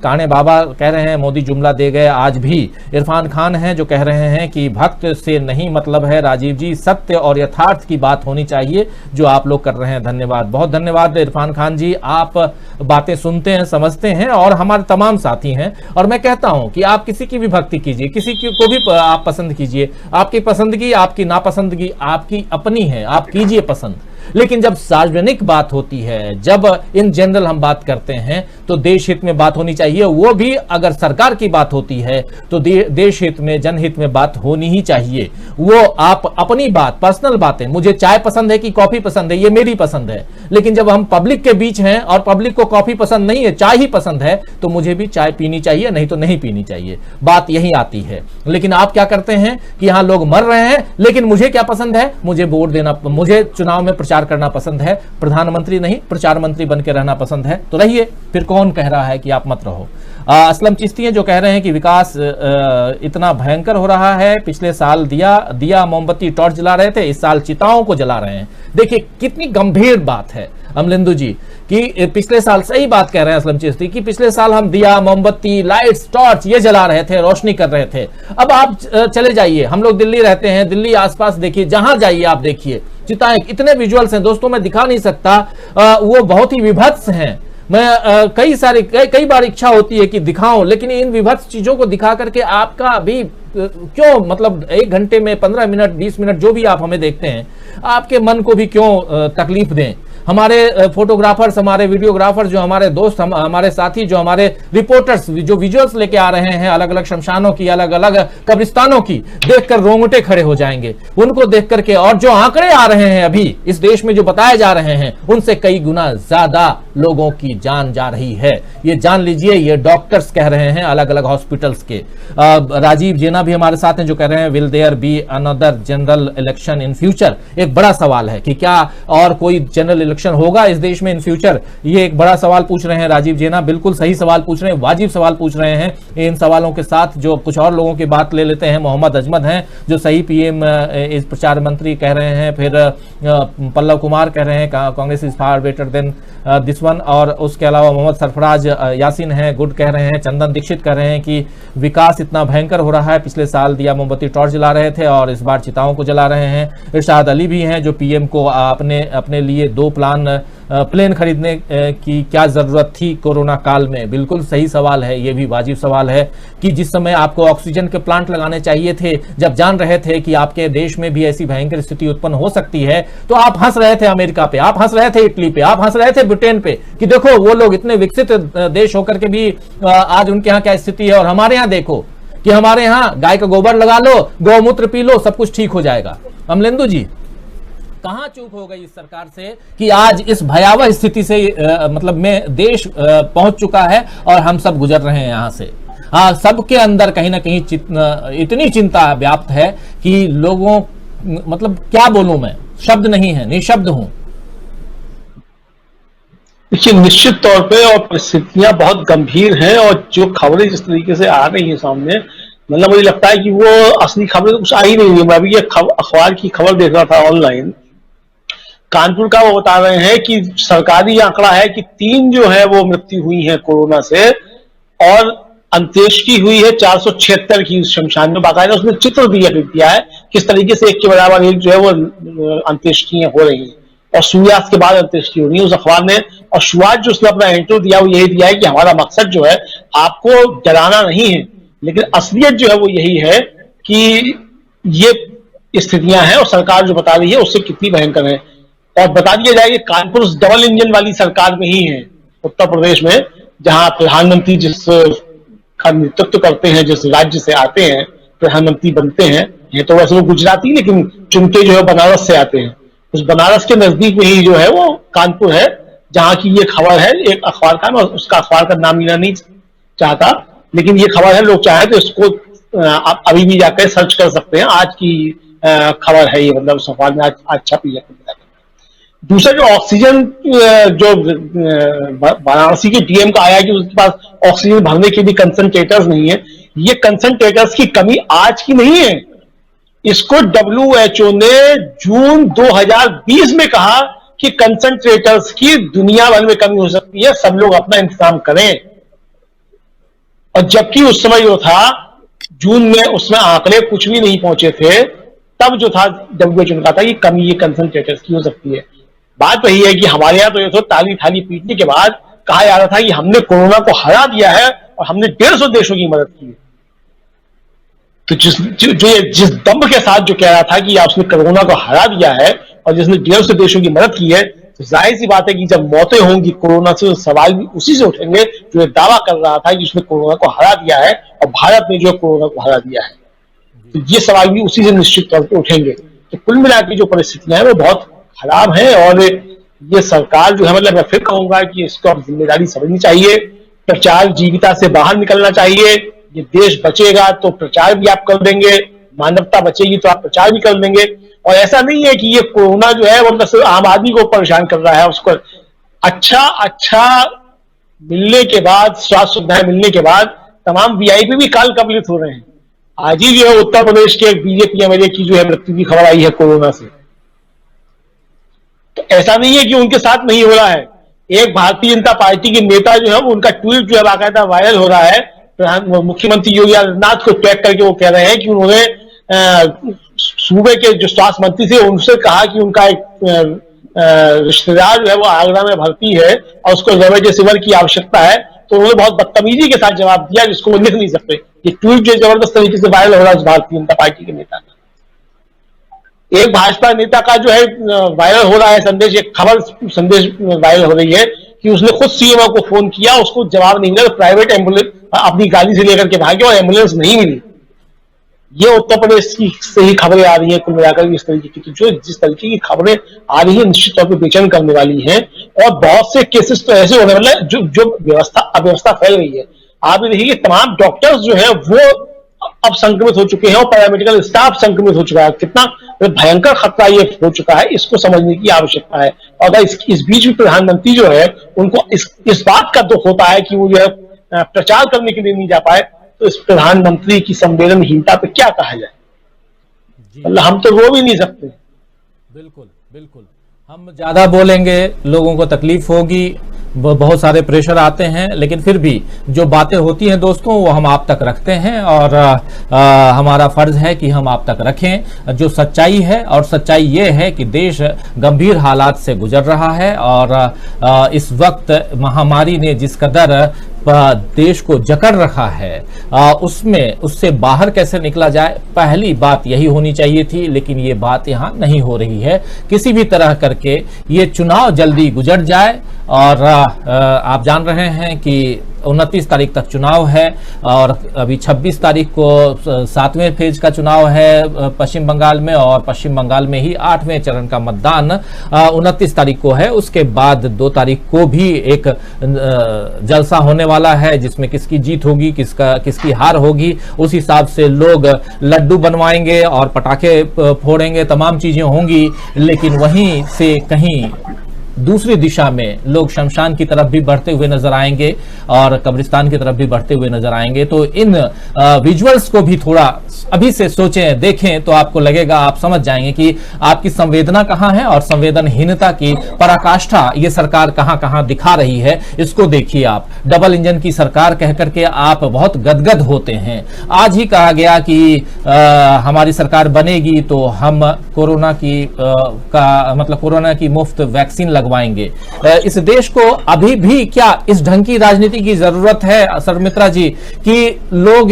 काने बाबा कह रहे हैं मोदी जुमला दे गए आज भी। इरफान खान हैं जो कह रहे हैं कि भक्त से नहीं मतलब है राजीव जी, सत्य और यथार्थ की बात होनी चाहिए जो आप लोग कर रहे हैं। धन्यवाद, बहुत धन्यवाद इरफान खान जी, आप बातें सुनते हैं, समझते हैं और हमारे तमाम आती हैं। और मैं कहता हूं कि आप किसी की भी भक्ति कीजिए, किसी को भी आप पसंद कीजिए, आपकी पसंदगी आपकी नापसंदगी आपकी अपनी है, आप कीजिए पसंद। लेकिन जब सार्वजनिक बात होती है, जब इन जनरल हम बात करते हैं, तो देश हित में बात होनी चाहिए। वो भी अगर सरकार की बात होती है तो देश हित में, जनहित में बात होनी ही चाहिए। वो आप अपनी बात, पर्सनल बातें, मुझे चाय पसंद है कि कॉफी पसंद है, ये मेरी पसंद है। लेकिन जब हम पब्लिक के बीच हैं और पब्लिक को कॉफी पसंद नहीं है, चाय ही पसंद है, तो मुझे भी चाय पीनी चाहिए, नहीं तो नहीं पीनी चाहिए। बात यही आती है। लेकिन आप क्या करते हैं कि यहां लोग मर रहे हैं, लेकिन मुझे क्या पसंद है, मुझे वोट देना, मुझे चुनाव में प्रचार करना पसंद है, प्रधानमंत्री नहीं प्रचार मंत्री बन के रहना पसंद है। तो रहिए, फिर कौन कह रहा है कि आप मत रहो। असलम चिश्ती हैं जो कह रहे हैं कि विकास इतना भयंकर हो रहा है, पिछले साल दिया मोमबत्ती टॉर्च जला रहे थे, इस साल चिताओं को जला रहे हैं। देखिए कितनी गंभीर बात है अमलिंदु जी कि पिछले साल, सही बात कह रहे हैं असलम चिश्ती कि पिछले साल हम दिया मोमबत्ती लाइट्स टॉर्च ये जला रहे थे, रोशनी कर रहे थे। अब आप चले जाइए, हम लोग दिल्ली रहते हैं, दिल्ली आसपास देखिए, जहां जाइए आप देखिए चिताएं, इतने विजुअल्स हैं दोस्तों, मैं दिखा नहीं सकता, वो बहुत ही विभत्स हैं। मैं कई बार इच्छा होती है कि दिखाऊं, लेकिन इन विभत्स चीजों को दिखा करके आपका अभी क्यों, मतलब 1 घंटे में 15 मिनट 20 मिनट जो भी आप हमें देखते हैं, आपके मन को भी क्यों तकलीफ दें। हमारे फोटोग्राफर्स, हमारे वीडियोग्राफर, जो हमारे दोस्त, हमारे साथी, जो हमारे रिपोर्टर्स जो विजुअल्स लेके आ रहे हैं अलग अलग शमशानों की, अलग अलग कब्रिस्तानों की, देखकर रोंगटे खड़े हो जाएंगे उनको देख करके। और जो आंकड़े आ रहे हैं अभी इस देश में जो बताए जा रहे हैं, उनसे कई गुना ज्यादा लोगों की जान जा रही है। ये जान लीजिए, ये डॉक्टर्स कह रहे हैं अलग अलग हॉस्पिटल्स के। राजीव जेना भी हमारे साथ हैं जो कह रहे हैं will there be another general election in future. एक बड़ा सवाल है कि क्या और कोई जनरल इलेक्शन होगा इस देश में इन फ्यूचर, ये एक बड़ा सवाल पूछ रहे हैं राजीव जेना। बिल्कुल सही सवाल पूछ रहे हैं, वाजिब सवाल पूछ रहे हैं। इन सवालों के साथ जो कुछ और लोगों की बात ले लेते हैं। मोहम्मद अजमत हैं जो सही पीएम इस प्रचार मंत्री कह रहे हैं, फिर पल्लव कुमार कह रहे हैं Congress is far better than this one, और उसके अलावा मोहम्मद सरफराज यासीन हैं गुड कह रहे हैं। चंदन दीक्षित कह रहे हैं कि विकास इतना भयंकर हो रहा है, पिछले साल दिया मोमबत्ती टॉर्च जला रहे थे और इस बार चिताओं को जला रहे हैं। इरशाद अली भी हैं जो पीएम को अपने लिए 2 प्लेन खरीदने की क्या जरूरत थी कोरोना काल में। बिल्कुल सही सवाल है, यह भी वाजिब सवाल है कि जिस समय आपको ऑक्सीजन के प्लांट लगाने चाहिए थे, जब जान रहे थे कि आपके देश में भी ऐसी भयंकर स्थिति उत्पन्न हो सकती है, तो आप हंस रहे थे अमेरिका पे, आप हंस रहे थे इटली पे, आप हंस रहे थे ब्रिटेन पे कि देखो वो लोग इतने विकसित देश होकर के भी आज उनके यहाँ क्या स्थिति है। और हमारे यहाँ देखो कि हमारे यहाँ गाय का गोबर लगा लो, गौमूत्र पी लो, सब कुछ ठीक हो जाएगा। अमलेंदु जी, कहां चूक हो गई इस सरकार से कि आज इस भयावह स्थिति से मतलब में देश पहुंच चुका है और हम सब गुजर रहे हैं यहां से। हाँ, सबके अंदर कहीं ना कहीं इतनी चिंता व्याप्त है कि लोगों, मतलब क्या बोलूं मैं, शब्द नहीं है, निशब्द हूं। देखिए, निश्चित तौर पे और परिस्थितियां बहुत गंभीर हैं और जो खबरें जिस तरीके से आ रही हैं सामने, मतलब मुझे लगता है कि वो असली खबरें तो कुछ आ ही नहीं है। मैं अभी ये अखबार की खबर देख रहा था ऑनलाइन, कानपुर का, वो बता रहे हैं कि सरकारी आंकड़ा है कि 3 जो है वो मृत्यु हुई है कोरोना से और अंत्येष्टि हुई है 476 की उस शमशान में। बाकायदा उसने चित्र दिया है किस तरीके से एक के बराबर एक जो है वो अंत्येष्टियां हो रही हैं और सूर्यास्त के बाद अंत्येष्टि हो रही है उस अखबार ने। और शुरुआत जो उसने अपना इंटरव्यू दिया वो यही दिया है कि हमारा मकसद जो है आपको डराना नहीं है, लेकिन असलियत जो है वो यही है कि ये स्थितियां हैं और सरकार जो बता रही है उससे कितनी भयंकर है। और बता दिया जाए कि कानपुर उस डबल इंजन वाली सरकार में ही है उत्तर प्रदेश में, जहां प्रधानमंत्री जिस का नेतृत्व करते हैं, जिस राज्य से आते हैं प्रधानमंत्री बनते हैं, ये तो वैसे वो गुजराती लेकिन चुनके जो है बनारस से आते हैं। उस बनारस के नजदीक में ही जो है वो कानपुर है, जहां की ये खबर है। एक अखबार का, मैं उसका अखबार का नाम लेना नहीं चाहता, लेकिन ये खबर है, लोग चाहे तो इसको आप अभी भी जाकर सर्च कर सकते हैं। आज की खबर है ये, मतलब उस अखबार में आज छपी है। दूसरा जो ऑक्सीजन जो वाराणसी के डीएम का आया कि उसके पास ऑक्सीजन भरने के भी कंसंट्रेटर्स नहीं है, ये कंसंट्रेटर्स की कमी आज की नहीं है। इसको WHO ने जून 2020 में कहा कि कंसंट्रेटर्स की दुनिया भर में कमी हो सकती है, सब लोग अपना इंतजाम करें। और जबकि उस समय जो था जून में, उसमें आंकड़े कुछ भी नहीं पहुंचे थे, तब जो था WHO ने कहा था कि कमी ये कंसंट्रेटर्स की हो सकती है। बात वही है कि हमारे यहां तो ये तो ताली थाली पीटने के बाद कहा जा रहा था कि हमने कोरोना को हरा दिया है और हमने 150 देशों की मदद की है। तो जिस दम्भ के साथ जो कह रहा था कि उसने कोरोना को हरा दिया है और जिसने 150 देशों की मदद की है, तो जाहिर सी बात है कि जब मौतें होंगी कोरोना से, तो सवाल भी उसी से उठेंगे जो ये दावा कर रहा था कि उसने कोरोना को हरा दिया है और भारत ने जो कोरोना को हरा दिया है। तो ये सवाल भी उसी से निश्चित तौर पर उठेंगे। तो कुल मिला के जो परिस्थितियां हैं वो बहुत खराब है और ये सरकार जो है, मतलब मैं फिर कहूंगा कि इसको अब जिम्मेदारी समझनी चाहिए। प्रचार जीविता से बाहर निकलना चाहिए। ये देश बचेगा तो प्रचार भी आप कर देंगे, मानवता बचेगी तो आप प्रचार भी कर देंगे। और ऐसा नहीं है कि ये कोरोना जो है वो मतलब आम आदमी को परेशान कर रहा है। उसको अच्छा मिलने के बाद, स्वास्थ्य सुविधाएं मिलने के बाद तमाम वीआईपी भी काल कबलित हो रहे हैं। आज ही जो है उत्तर प्रदेश के बीजेपी एमएलए की जो है मृत्यु की खबर आई है कोरोना से। तो ऐसा नहीं है कि उनके साथ नहीं हो रहा है। एक भारतीय जनता पार्टी के नेता जो है उनका ट्वीट जो है बाकायदा वायरल हो रहा है। मुख्यमंत्री योगी आदित्यनाथ को टैग करके वो कह रहे हैं कि उन्होंने सूबे के जो स्वास्थ्य मंत्री थे उनसे कहा कि उनका एक रिश्तेदार जो है वो आगरा में भर्ती है और उसको रेमडेसिविर की आवश्यकता है। तो उन्होंने बहुत बदतमीजी के साथ जवाब दिया जिसको वो लिख नहीं सकते। ये ट्वीट जो जबरदस्त तरीके से वायरल हो रहा है भारतीय जनता पार्टी के नेता का। एक भाजपा नेता का जो है वायरल हो रहा है संदेश, एक खबर संदेश वायरल हो रही है कि उसने खुद सीएमओ को फोन किया, उसको जवाब नहीं मिला, तो प्राइवेट एम्बुलेंस अपनी गाड़ी से लेकर के भागे और एम्बुलेंस नहीं मिली। ये उत्तर प्रदेश की से ही खबरें आ रही हैं कुल मिलाकर इस तरीके की। जो जिस तरीके की खबरें आ रही हैं निश्चित तौर पर बेचैन करने वाली हैं। और बहुत से केसेस तो ऐसे होने वाले हैं जो अव्यवस्था फैल रही है। आप ये देखिए तमाम डॉक्टर्स जो है वो अब संक्रमित हो चुके हैं और पैरामेडिकल स्टाफ संक्रमित हो चुका है। कितना भयंकर खतरा ये हो चुका है, इसको समझने की आवश्यकता है। और अगर इस बीच में प्रधानमंत्री जो है उनको इस बात का दुख होता है कि वो जो है प्रचार करने के लिए नहीं जा पाए, तो इस प्रधानमंत्री की संवेदनहीनता पे क्या कहा जाए। मतलब हम तो रो भी नहीं सकते। बिल्कुल बिल्कुल, हम ज्यादा बोलेंगे लोगों को तकलीफ होगी, बहुत सारे प्रेशर आते हैं, लेकिन फिर भी जो बातें होती हैं दोस्तों वो हम आप तक रखते हैं और हमारा फर्ज है कि हम आप तक रखें जो सच्चाई है। और सच्चाई ये है कि देश गंभीर हालात से गुजर रहा है और इस वक्त महामारी ने जिस कदर देश को जकड़ रखा है उससे बाहर कैसे निकला जाए, पहली बात यही होनी चाहिए थी। लेकिन ये बात यहाँ नहीं हो रही है। किसी भी तरह करके ये चुनाव जल्दी गुजर जाए। और आप जान रहे हैं कि 29 तारीख तक चुनाव है और अभी 26 तारीख को 7वें फेज का चुनाव है पश्चिम बंगाल में, और पश्चिम बंगाल में ही 8वें चरण का मतदान 29 तारीख को है। उसके बाद 2 तारीख को भी एक जलसा होने वाला है जिसमें किसकी जीत होगी, किसकी हार होगी, उस हिसाब से लोग लड्डू बनवाएंगे और पटाखे फोड़ेंगे, तमाम चीजें होंगी। लेकिन वहीं से कहीं दूसरी दिशा में लोग शमशान की तरफ भी बढ़ते हुए नजर आएंगे और कब्रिस्तान की तरफ भी बढ़ते हुए नजर आएंगे। तो इन विजुअल्स को भी थोड़ा अभी से सोचें, देखें, तो आपको लगेगा, आप समझ जाएंगे कि आपकी संवेदना कहां है और संवेदनहीनता की पराकाष्ठा ये सरकार कहां कहां दिखा रही है। इसको देखिए आप। डबल इंजन की सरकार कह करके आप बहुत गदगद होते हैं। आज ही कहा गया कि हमारी सरकार बनेगी तो हम कोरोना की मुफ्त वैक्सीन लगवाएंगे। इस देश को अभी भी क्या इस ढंग की राजनीति की जरूरत है शर्मित्रा जी, कि लोग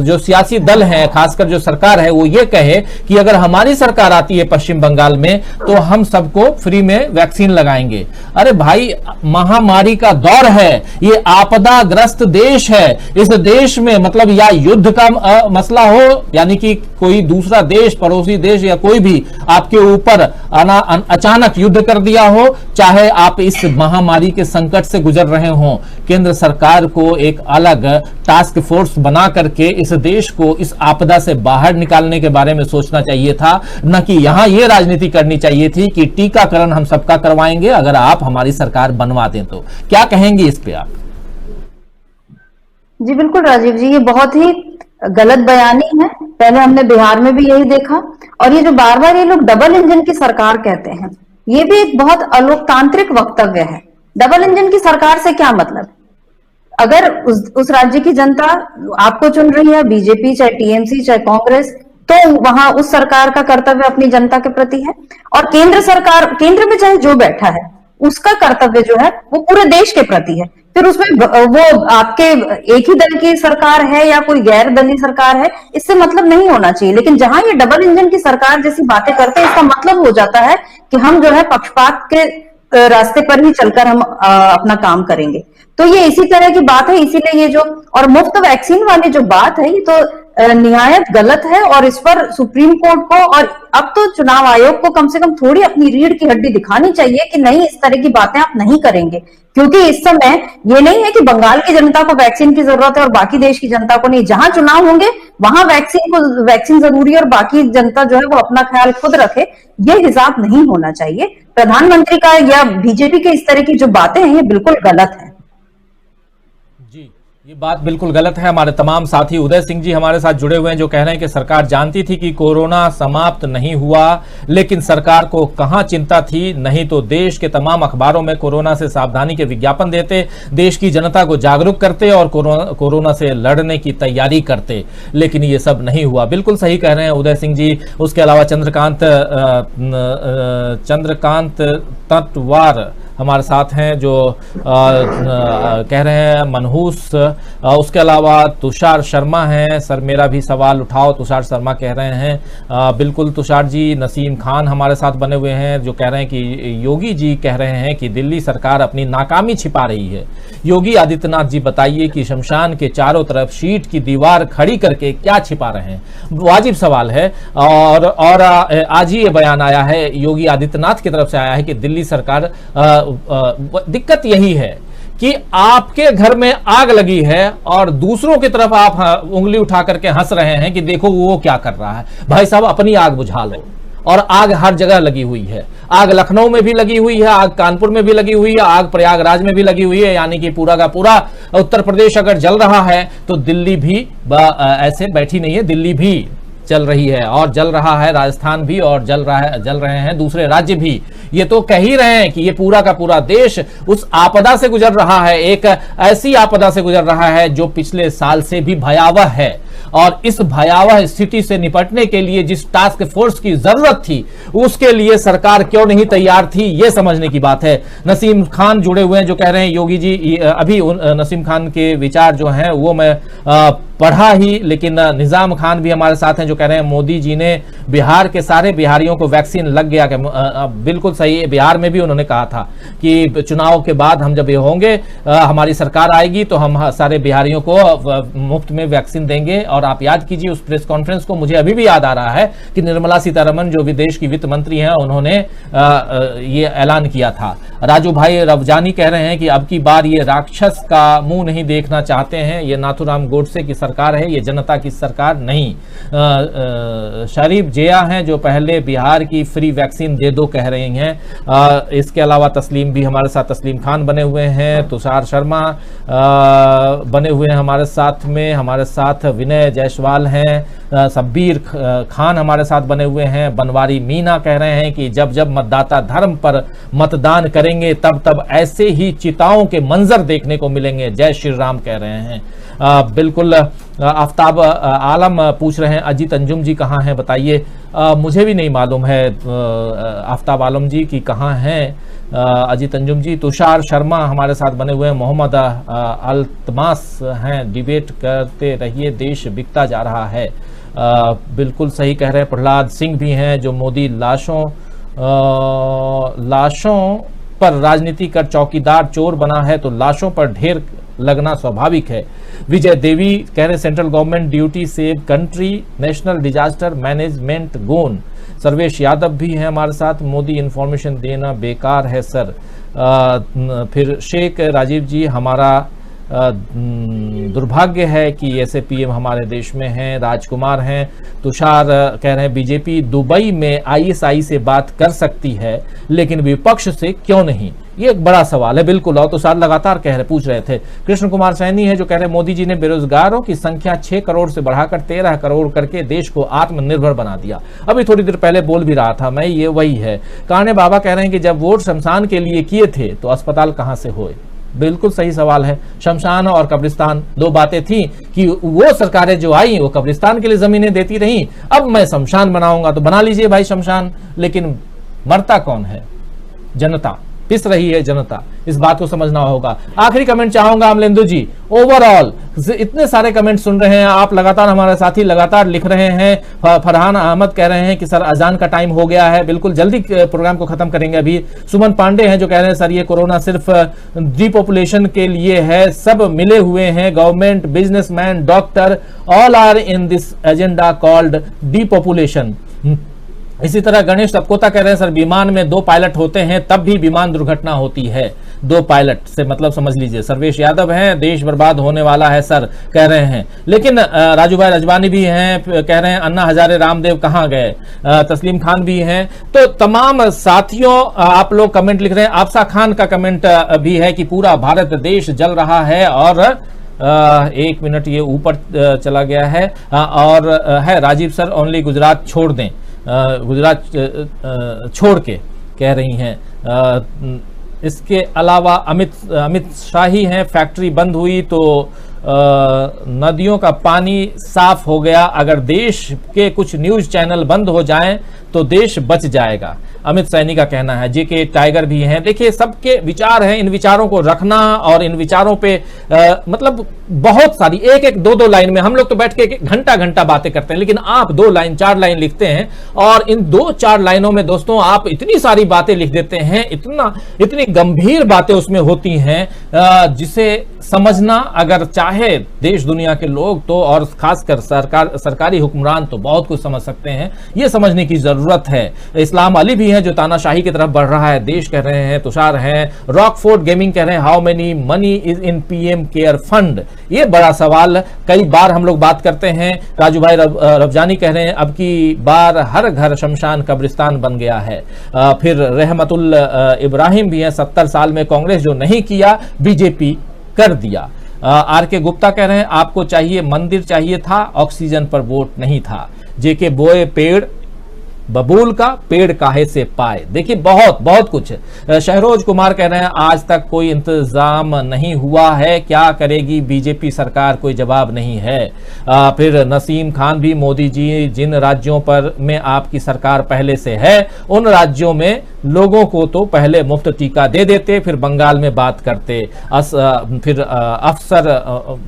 जो सियासी दल हैं, खासकर जो सरकार है, वो ये कहे कि अगर हमारी सरकार आती है पश्चिम बंगाल में तो हम सबको फ्री में वैक्सीन लगाएंगे। अरे भाई, महामारी का दौर है, ये आपदाग्रस्त देश है। इस देश में मतलब या युद्ध का मसला हो, यानी कि कोई दूसरा देश, पड़ोसी देश या कोई भी आपके ऊपर अचानक युद्ध कर दिया हो, चाहे आप इस महामारी के संकट से गुजर रहे हो, केंद्र सरकार को एक अलग टास्क फोर्स बना करके इस देश को इस आपदा से बाहर निकालने के बारे में सोचना चाहिए था, न कि यहां यह राजनीति करनी चाहिए थी कि टीकाकरण हम सबका करवाएंगे अगर आप हमारी सरकार बनवा दें तो। क्या कहेंगे इस पे आप? जी बिल्कुल राजीव जी, ये बहुत ही गलत बयानी है। पहले हमने बिहार में भी यही देखा, और ये जो बार बार ये लोग डबल इंजन की सरकार कहते हैं, ये भी एक बहुत अलोकतांत्रिक वक्तव्य है। डबल इंजन की सरकार से क्या मतलब? अगर उस राज्य की जनता आपको चुन रही है, बीजेपी चाहे टीएमसी चाहे कांग्रेस, तो वहां उस सरकार का कर्तव्य अपनी जनता के प्रति है। और केंद्र सरकार, केंद्र में चाहे जो बैठा है, उसका कर्तव्य जो है वो पूरे देश के प्रति है। फिर उसमें वो आपके एक ही दल की सरकार है या कोई गैर दलीय सरकार है, इससे मतलब नहीं होना चाहिए। लेकिन जहां ये डबल इंजन की सरकार जैसी बातें करते हैं, इसका मतलब हो जाता है कि हम जो है पक्षपात के रास्ते पर ही चलकर हम अपना काम करेंगे। तो ये इसी तरह की बात है। इसीलिए ये जो और मुफ्त वैक्सीन वाली जो बात है, ये तो निहायत गलत है और इस पर सुप्रीम कोर्ट को और अब तो चुनाव आयोग को कम से कम थोड़ी अपनी रीढ़ की हड्डी दिखानी चाहिए कि नहीं, इस तरह की बातें आप नहीं करेंगे। क्योंकि इस समय ये नहीं है कि बंगाल की जनता को वैक्सीन की जरूरत है और बाकी देश की जनता को नहीं। जहां चुनाव होंगे वहां वैक्सीन जरूरी है और बाकी जनता जो है वो अपना ख्याल खुद रखे, ये हिसाब नहीं होना चाहिए। प्रधानमंत्री का या बीजेपी के इस तरह की जो बातें हैं, ये बिल्कुल गलत है। जी, ये बात बिल्कुल गलत है। हमारे तमाम साथी उदय सिंह जी हमारे साथ जुड़े हुए हैं, जो कह रहे हैं कि सरकार जानती थी कि कोरोना समाप्त नहीं हुआ, लेकिन सरकार को कहां चिंता थी। नहीं तो देश के तमाम अखबारों में कोरोना से सावधानी के विज्ञापन देते, देश की जनता को जागरूक करते और कोरोना से लड़ने की तैयारी करते, लेकिन ये सब नहीं हुआ। बिल्कुल सही कह रहे हैं उदय सिंह जी। उसके अलावा चंद्रकांत तत्वार हमारे साथ हैं, जो कह रहे हैं मनहूस। उसके अलावा तुषार शर्मा हैं, सर मेरा भी सवाल उठाओ, तुषार शर्मा कह रहे हैं। बिल्कुल तुषार जी। नसीम खान हमारे साथ बने हुए हैं, जो कह रहे हैं कि योगी जी कह रहे हैं कि दिल्ली सरकार अपनी नाकामी छिपा रही है। योगी आदित्यनाथ जी बताइए कि शमशान के चारों तरफ शीट की दीवार खड़ी करके क्या छिपा रहे हैं? वाजिब सवाल है। और आज ही ये बयान आया है, योगी आदित्यनाथ की तरफ से आया है कि दिल्ली सरकार दिक्कत यही है कि आपके घर में आग लगी है और दूसरों की तरफ आप उंगली उठा करके हंस रहे हैं कि देखो वो क्या कर रहा है। भाई साहब, अपनी आग बुझा लो। और आग हर जगह लगी हुई है। आग लखनऊ में भी लगी हुई है, आग कानपुर में भी लगी हुई है, आग प्रयागराज में भी लगी हुई है। यानी कि पूरा का पूरा उत्तर प्रदेश अगर जल रहा है तो दिल्ली भी ऐसे बैठी नहीं है, दिल्ली भी चल रही है और जल रहा है, राजस्थान भी, और जल रहे हैं दूसरे राज्य भी। ये तो कह ही रहे हैं कि ये पूरा का पूरा देश उस आपदा से गुजर रहा है, एक ऐसी आपदा से गुजर रहा है जो पिछले साल से भी भयावह है। और इस भयावह स्थिति से निपटने के लिए जिस टास्क फोर्स की जरूरत थी, उसके लिए सरकार क्यों नहीं तैयार थी, यह समझने की बात है। नसीम खान जुड़े हुए हैं, जो कह रहे हैं योगी जी, अभी नसीम खान के विचार जो हैं वो मैं पढ़ा ही, लेकिन निजाम खान भी हमारे साथ हैं, जो कह रहे हैं मोदी जी ने बिहार के सारे बिहारियों को वैक्सीन लग गया। बिल्कुल सही है। बिहार में भी उन्होंने कहा था कि चुनाव के बाद हम जब ये होंगे, हमारी सरकार आएगी तो हम सारे बिहारियों को मुफ्त में वैक्सीन देंगे। और आप याद कीजिए उस प्रेस कॉन्फ्रेंस को, मुझे अभी भी याद आ रहा है कि निर्मला सीतारमण जो विदेश की वित्त मंत्री हैं, उन्होंने ये ऐलान किया था। राजू भाई रवजानी कह रहे हैं कि अब की बार ये राक्षस का मुंह नहीं देखना चाहते हैं, ये नाथूराम गोडसे की सरकार है, ये जनता की सरकार नहीं। शरीफ जिया हैं, जो पहले बिहार की फ्री वैक्सीन दे दो कह रही हैं। इसके अलावा तस्लीम भी हमारे साथ, तस्लीम खान बने हुए हैं, तुषार शर्मा बने हुए हैं हमारे साथ में, हमारे साथ विनय जायसवाल हैं, सब्बीर खान हमारे साथ बने हुए हैं। बनवारी मीना कह रहे हैं कि जब जब मतदाता धर्म पर मतदान करेंगे तब तब ऐसे ही चिताओं के मंजर देखने को मिलेंगे। जय श्री राम कह रहे हैं। बिल्कुल। आफ्ताब आलम पूछ रहे हैं अजीत अंजुम जी कहाँ हैं बताइए। मुझे भी नहीं मालूम है आफ्ताब आलम जी की कहाँ हैं अजीत अंजुम जी। तुषार शर्मा हमारे साथ बने हुए हैं। मोहम्मद अल्तमास हैं, डिबेट करते रहिए, देश बिकता जा रहा है। बिल्कुल सही कह रहे हैं। प्रहलाद सिंह भी हैं, जो मोदी लाशों पर राजनीति कर चौकीदार चोर बना है तो लाशों पर ढेर लगना स्वाभाविक है। विजय देवी कह रहे central government duty save country, national disaster management gone. Sarvesh Yadav भी हैं हमारे साथ। मोदी इंफॉर्मेशन देना बेकार है सर। फिर शेख राजीव जी, हमारा दुर्भाग्य है कि ऐसे पीएम हमारे देश में हैं। राजकुमार हैं। तुषार कह रहे हैं बीजेपी दुबई में आईएसआई से बात कर सकती है लेकिन विपक्ष से क्यों नहीं, ये एक बड़ा सवाल है। बिल्कुल। और तुषार लगातार पूछ रहे थे। कृष्ण कुमार सैनी है, जो कह रहे हैं मोदी जी ने बेरोजगारों की संख्या 6 करोड़ से बढ़ाकर 13 करोड़ करके देश को आत्मनिर्भर बना दिया। अभी थोड़ी देर पहले बोल भी रहा था मैं, ये वही है। काने बाबा कह रहे हैं कि जब वोट शमशान के लिए किए थे तो अस्पताल कहां से हुए। बिल्कुल सही सवाल है। शमशान और कब्रिस्तान दो बातें थी कि वो सरकारें जो आई वो कब्रिस्तान के लिए जमीनें देती रहीं, अब मैं शमशान बनाऊंगा तो बना लीजिए भाई शमशान, लेकिन मरता कौन है? जनता। पिस रही है जनता, इस बात को समझना होगा। आखिरी कमेंट चाहूंगा अमलेंदु जी, ओवरऑल इतने सारे कमेंट सुन रहे हैं आप, लगातार हमारे साथी लगातार लिख रहे हैं। फरहान अहमद कह रहे हैं कि सर अजान का टाइम हो गया है, बिल्कुल जल्दी प्रोग्राम को खत्म करेंगे अभी। सुमन पांडे हैं जो कह रहे हैं सर ये कोरोना सिर्फ डिपॉपुलेशन के लिए है, सब मिले हुए हैं, government, businessman, doctor, all are in this agenda called depopulation. इसी तरह गणेश टपकोता कह रहे हैं सर विमान में 2 पायलट होते हैं तब भी विमान दुर्घटना होती है, 2 पायलट से मतलब समझ लीजिए। सर्वेश यादव हैं, देश बर्बाद होने वाला है सर कह रहे हैं। लेकिन राजू भाई रजवानी भी हैं, कह रहे हैं अन्ना हजारे रामदेव कहां गए, तस्लीम खान भी हैं। तो तमाम साथियों आप लोग कमेंट लिख रहे हैं। आपसा खान का कमेंट भी है कि पूरा भारत देश जल रहा है, और 1 मिनट ये ऊपर चला गया है, और है राजीव सर ओनली गुजरात छोड़ दें, गुजरात छोड़ के कह रही हैं। इसके अलावा अमित शाही हैं, फैक्ट्री बंद हुई तो नदियों का पानी साफ हो गया, अगर देश के कुछ न्यूज चैनल बंद हो जाएं तो देश बच जाएगा, अमित सैनी का कहना है। जेके टाइगर भी हैं। देखिए सबके विचार हैं, इन विचारों को रखना और इन विचारों पे मतलब बहुत सारी 1-1, 2-2 लाइन में हम लोग तो बैठ के घंटा बातें करते हैं, लेकिन आप 2 लाइन 4 लाइन लिखते हैं, और इन 2-4 लाइनों में दोस्तों आप इतनी सारी बातें लिख देते हैं, इतनी गंभीर बातें उसमें होती हैं जिसे समझना अगर चाहे देश दुनिया के लोग तो, और खासकर सरकारी हुक्मरान तो बहुत कुछ समझ सकते हैं, ये समझने की जरूरत है। इस्लाम अली भी है जो तानाशाही की तरफ बढ़ रहा है, देश कह रहे हैं, तुषार हैं, रॉकफोर्ड गेमिंग कह रहे हैं how many money is in PM care fund, ये बड़ा सवाल कई बार हम लोग बात करते हैं। राजू भाई रबजानी कह रहे हैं अब की बार हर घर शमशान कब्रिस्तान बन गया है। फिर रहमतुल इब्राहिम भी है, 70 साल में कांग्रेस जो नहीं किया बीजेपी कर दिया। आर के गुप्ता कह रहे हैं आपको चाहिए मंदिर चाहिए था, ऑक्सीजन पर वोट नहीं था। जेके बोए पेड़ बबूल का पेड़ काहे से पाए, देखिए बहुत कुछ। शहरोज कुमार कह रहे हैं आज तक कोई इंतजाम नहीं हुआ है, क्या करेगी बीजेपी सरकार, कोई जवाब नहीं है। फिर नसीम खान भी, मोदी जी जिन राज्यों पर में आपकी सरकार पहले से है उन राज्यों में लोगों को तो पहले मुफ्त टीका दे देते, फिर बंगाल में बात करते। फिर अफसर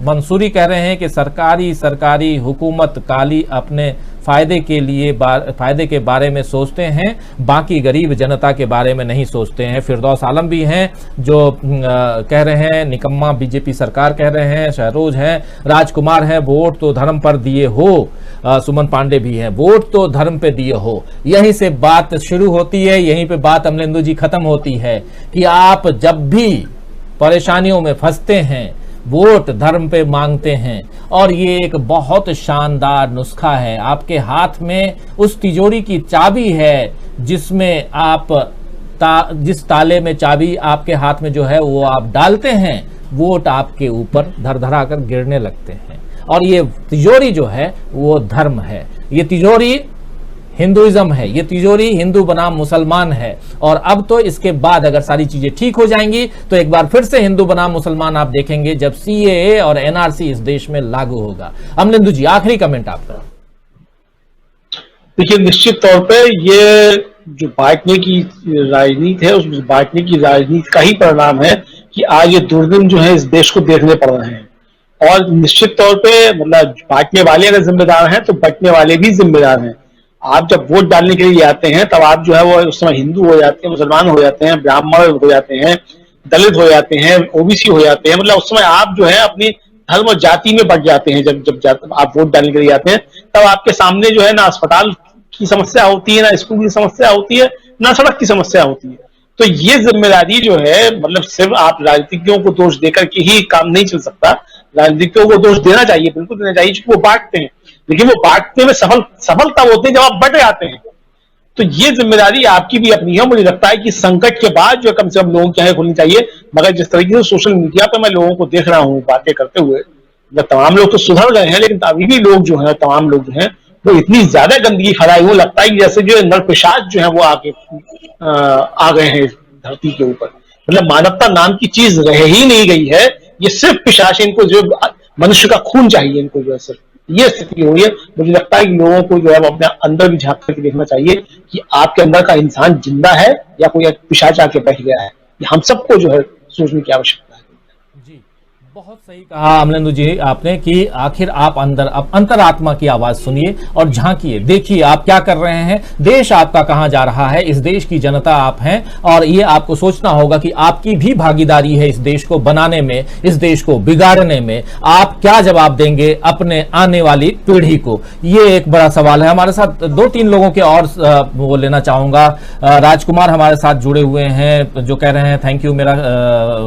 मंसूरी कह रहे हैं कि सरकारी हुकूमत काली अपने फायदे के बारे में सोचते हैं, बाकी गरीब जनता के बारे में नहीं सोचते हैं। फिरदौस आलम भी हैं जो कह रहे हैं निकम्मा बीजेपी सरकार कह रहे हैं। शहरोज हैं, राजकुमार हैं, वोट तो धर्म पर दिए हो। सुमन पांडे भी हैं, वोट तो धर्म पे दिए हो। यहीं से बात शुरू होती है, यहीं पे बात अमलेंदु जी खत्म होती है कि आप जब भी परेशानियों में फंसते हैं वोट धर्म पे मांगते हैं, और ये एक बहुत शानदार नुस्खा है। आपके हाथ में उस तिजोरी की चाबी है जिसमें आप जिस ताले में चाबी आपके हाथ में जो है वो आप डालते हैं, वोट आपके ऊपर धड़धड़ा कर गिरने लगते हैं। और ये तिजोरी जो है वो धर्म है, ये तिजोरी हिंदुइज्म है, ये तिजोरी हिंदू बनाम मुसलमान है। और अब तो इसके बाद अगर सारी चीजें ठीक हो जाएंगी तो एक बार फिर से हिंदू बनाम मुसलमान आप देखेंगे जब सीएए और एनआरसी इस देश में लागू होगा। अमलेंदु जी आखिरी कमेंट आपका। देखिए निश्चित तौर पे ये जो बांटने की राजनीति है, उस बांटने की राजनीति का ही परिणाम है कि आज ये दुर्दिन जो है इस देश को देखने पड़ रहे हैं। और निश्चित तौर पे मतलब बांटने वाले अगर जिम्मेदार हैं तो बंटने वाले भी जिम्मेदार हैं। आप जब वोट डालने के लिए आते हैं तब आप जो है वो उस समय हिंदू हो जाते हैं, मुसलमान हो जाते हैं, ब्राह्मण हो जाते हैं, दलित हो जाते हैं, ओबीसी हो जाते हैं। मतलब उस समय आप जो है अपनी धर्म और जाति में बढ़ जाते हैं। जब आप वोट डालने के लिए आते हैं तब आपके सामने जो है ना अस्पताल की समस्या होती है, ना स्कूल की समस्या होती है, ना सड़क की समस्या होती है। तो ये जिम्मेदारी जो है मतलब सिर्फ आप राजनीतिज्ञों को दोष देकर के ही काम नहीं चल सकता। राजनीतिज्ञों को दोष देना चाहिए, बिल्कुल देना चाहिए, क्योंकि वो बांटते हैं, लेकिन वो बांटने में सफल तब होते हैं जब आप बट जाते हैं। तो ये जिम्मेदारी आपकी भी अपनी है। मुझे लगता है कि संकट के बाद जो कम से कम लोगों की आंखें खुलनी चाहिए। मगर जिस तरीके से सोशल मीडिया पर मैं लोगों को देख रहा हूँ बातें करते हुए, तमाम लोग तो सुधर गए हैं, लेकिन अभी भी लोग जो है तमाम लोग जो है वो इतनी ज्यादा गंदगी फैलाई हुई, लगता है कि जैसे जो नरपिशाच जो है वो आ गए हैं धरती के ऊपर। मतलब मानवता नाम की चीज रह ही नहीं गई है। ये सिर्फ पिशाच, इनको जो मनुष्य का खून चाहिए, इनको जो है सिर्फ ये स्थिति हुई है। मुझे लगता है कि लोगों को जो है अपने अंदर भी झांक करके देखना चाहिए कि आपके अंदर का इंसान जिंदा है या कोई पिशाच आके बैठ गया है। ये हम सबको जो है सोचने की आवश्यकता है। जी, बहुत सही कहा अमलेंदु जी आपने कि आखिर आप अंतरात्मा की आवाज सुनिए और झांकिए, देखिए आप क्या कर रहे हैं, देश आपका कहां जा रहा है, इस देश की जनता आप हैं और ये आपको सोचना होगा कि आपकी भी भागीदारी है इस देश को बनाने में, इस देश को बिगाड़ने में। आप क्या जवाब देंगे अपने आने वाली पीढ़ी को, ये एक बड़ा सवाल है। हमारे साथ 2-3 लोगों के और वो लेना चाहूंगा। राजकुमार हमारे साथ जुड़े हुए हैं जो कह रहे हैं थैंक यू मेरा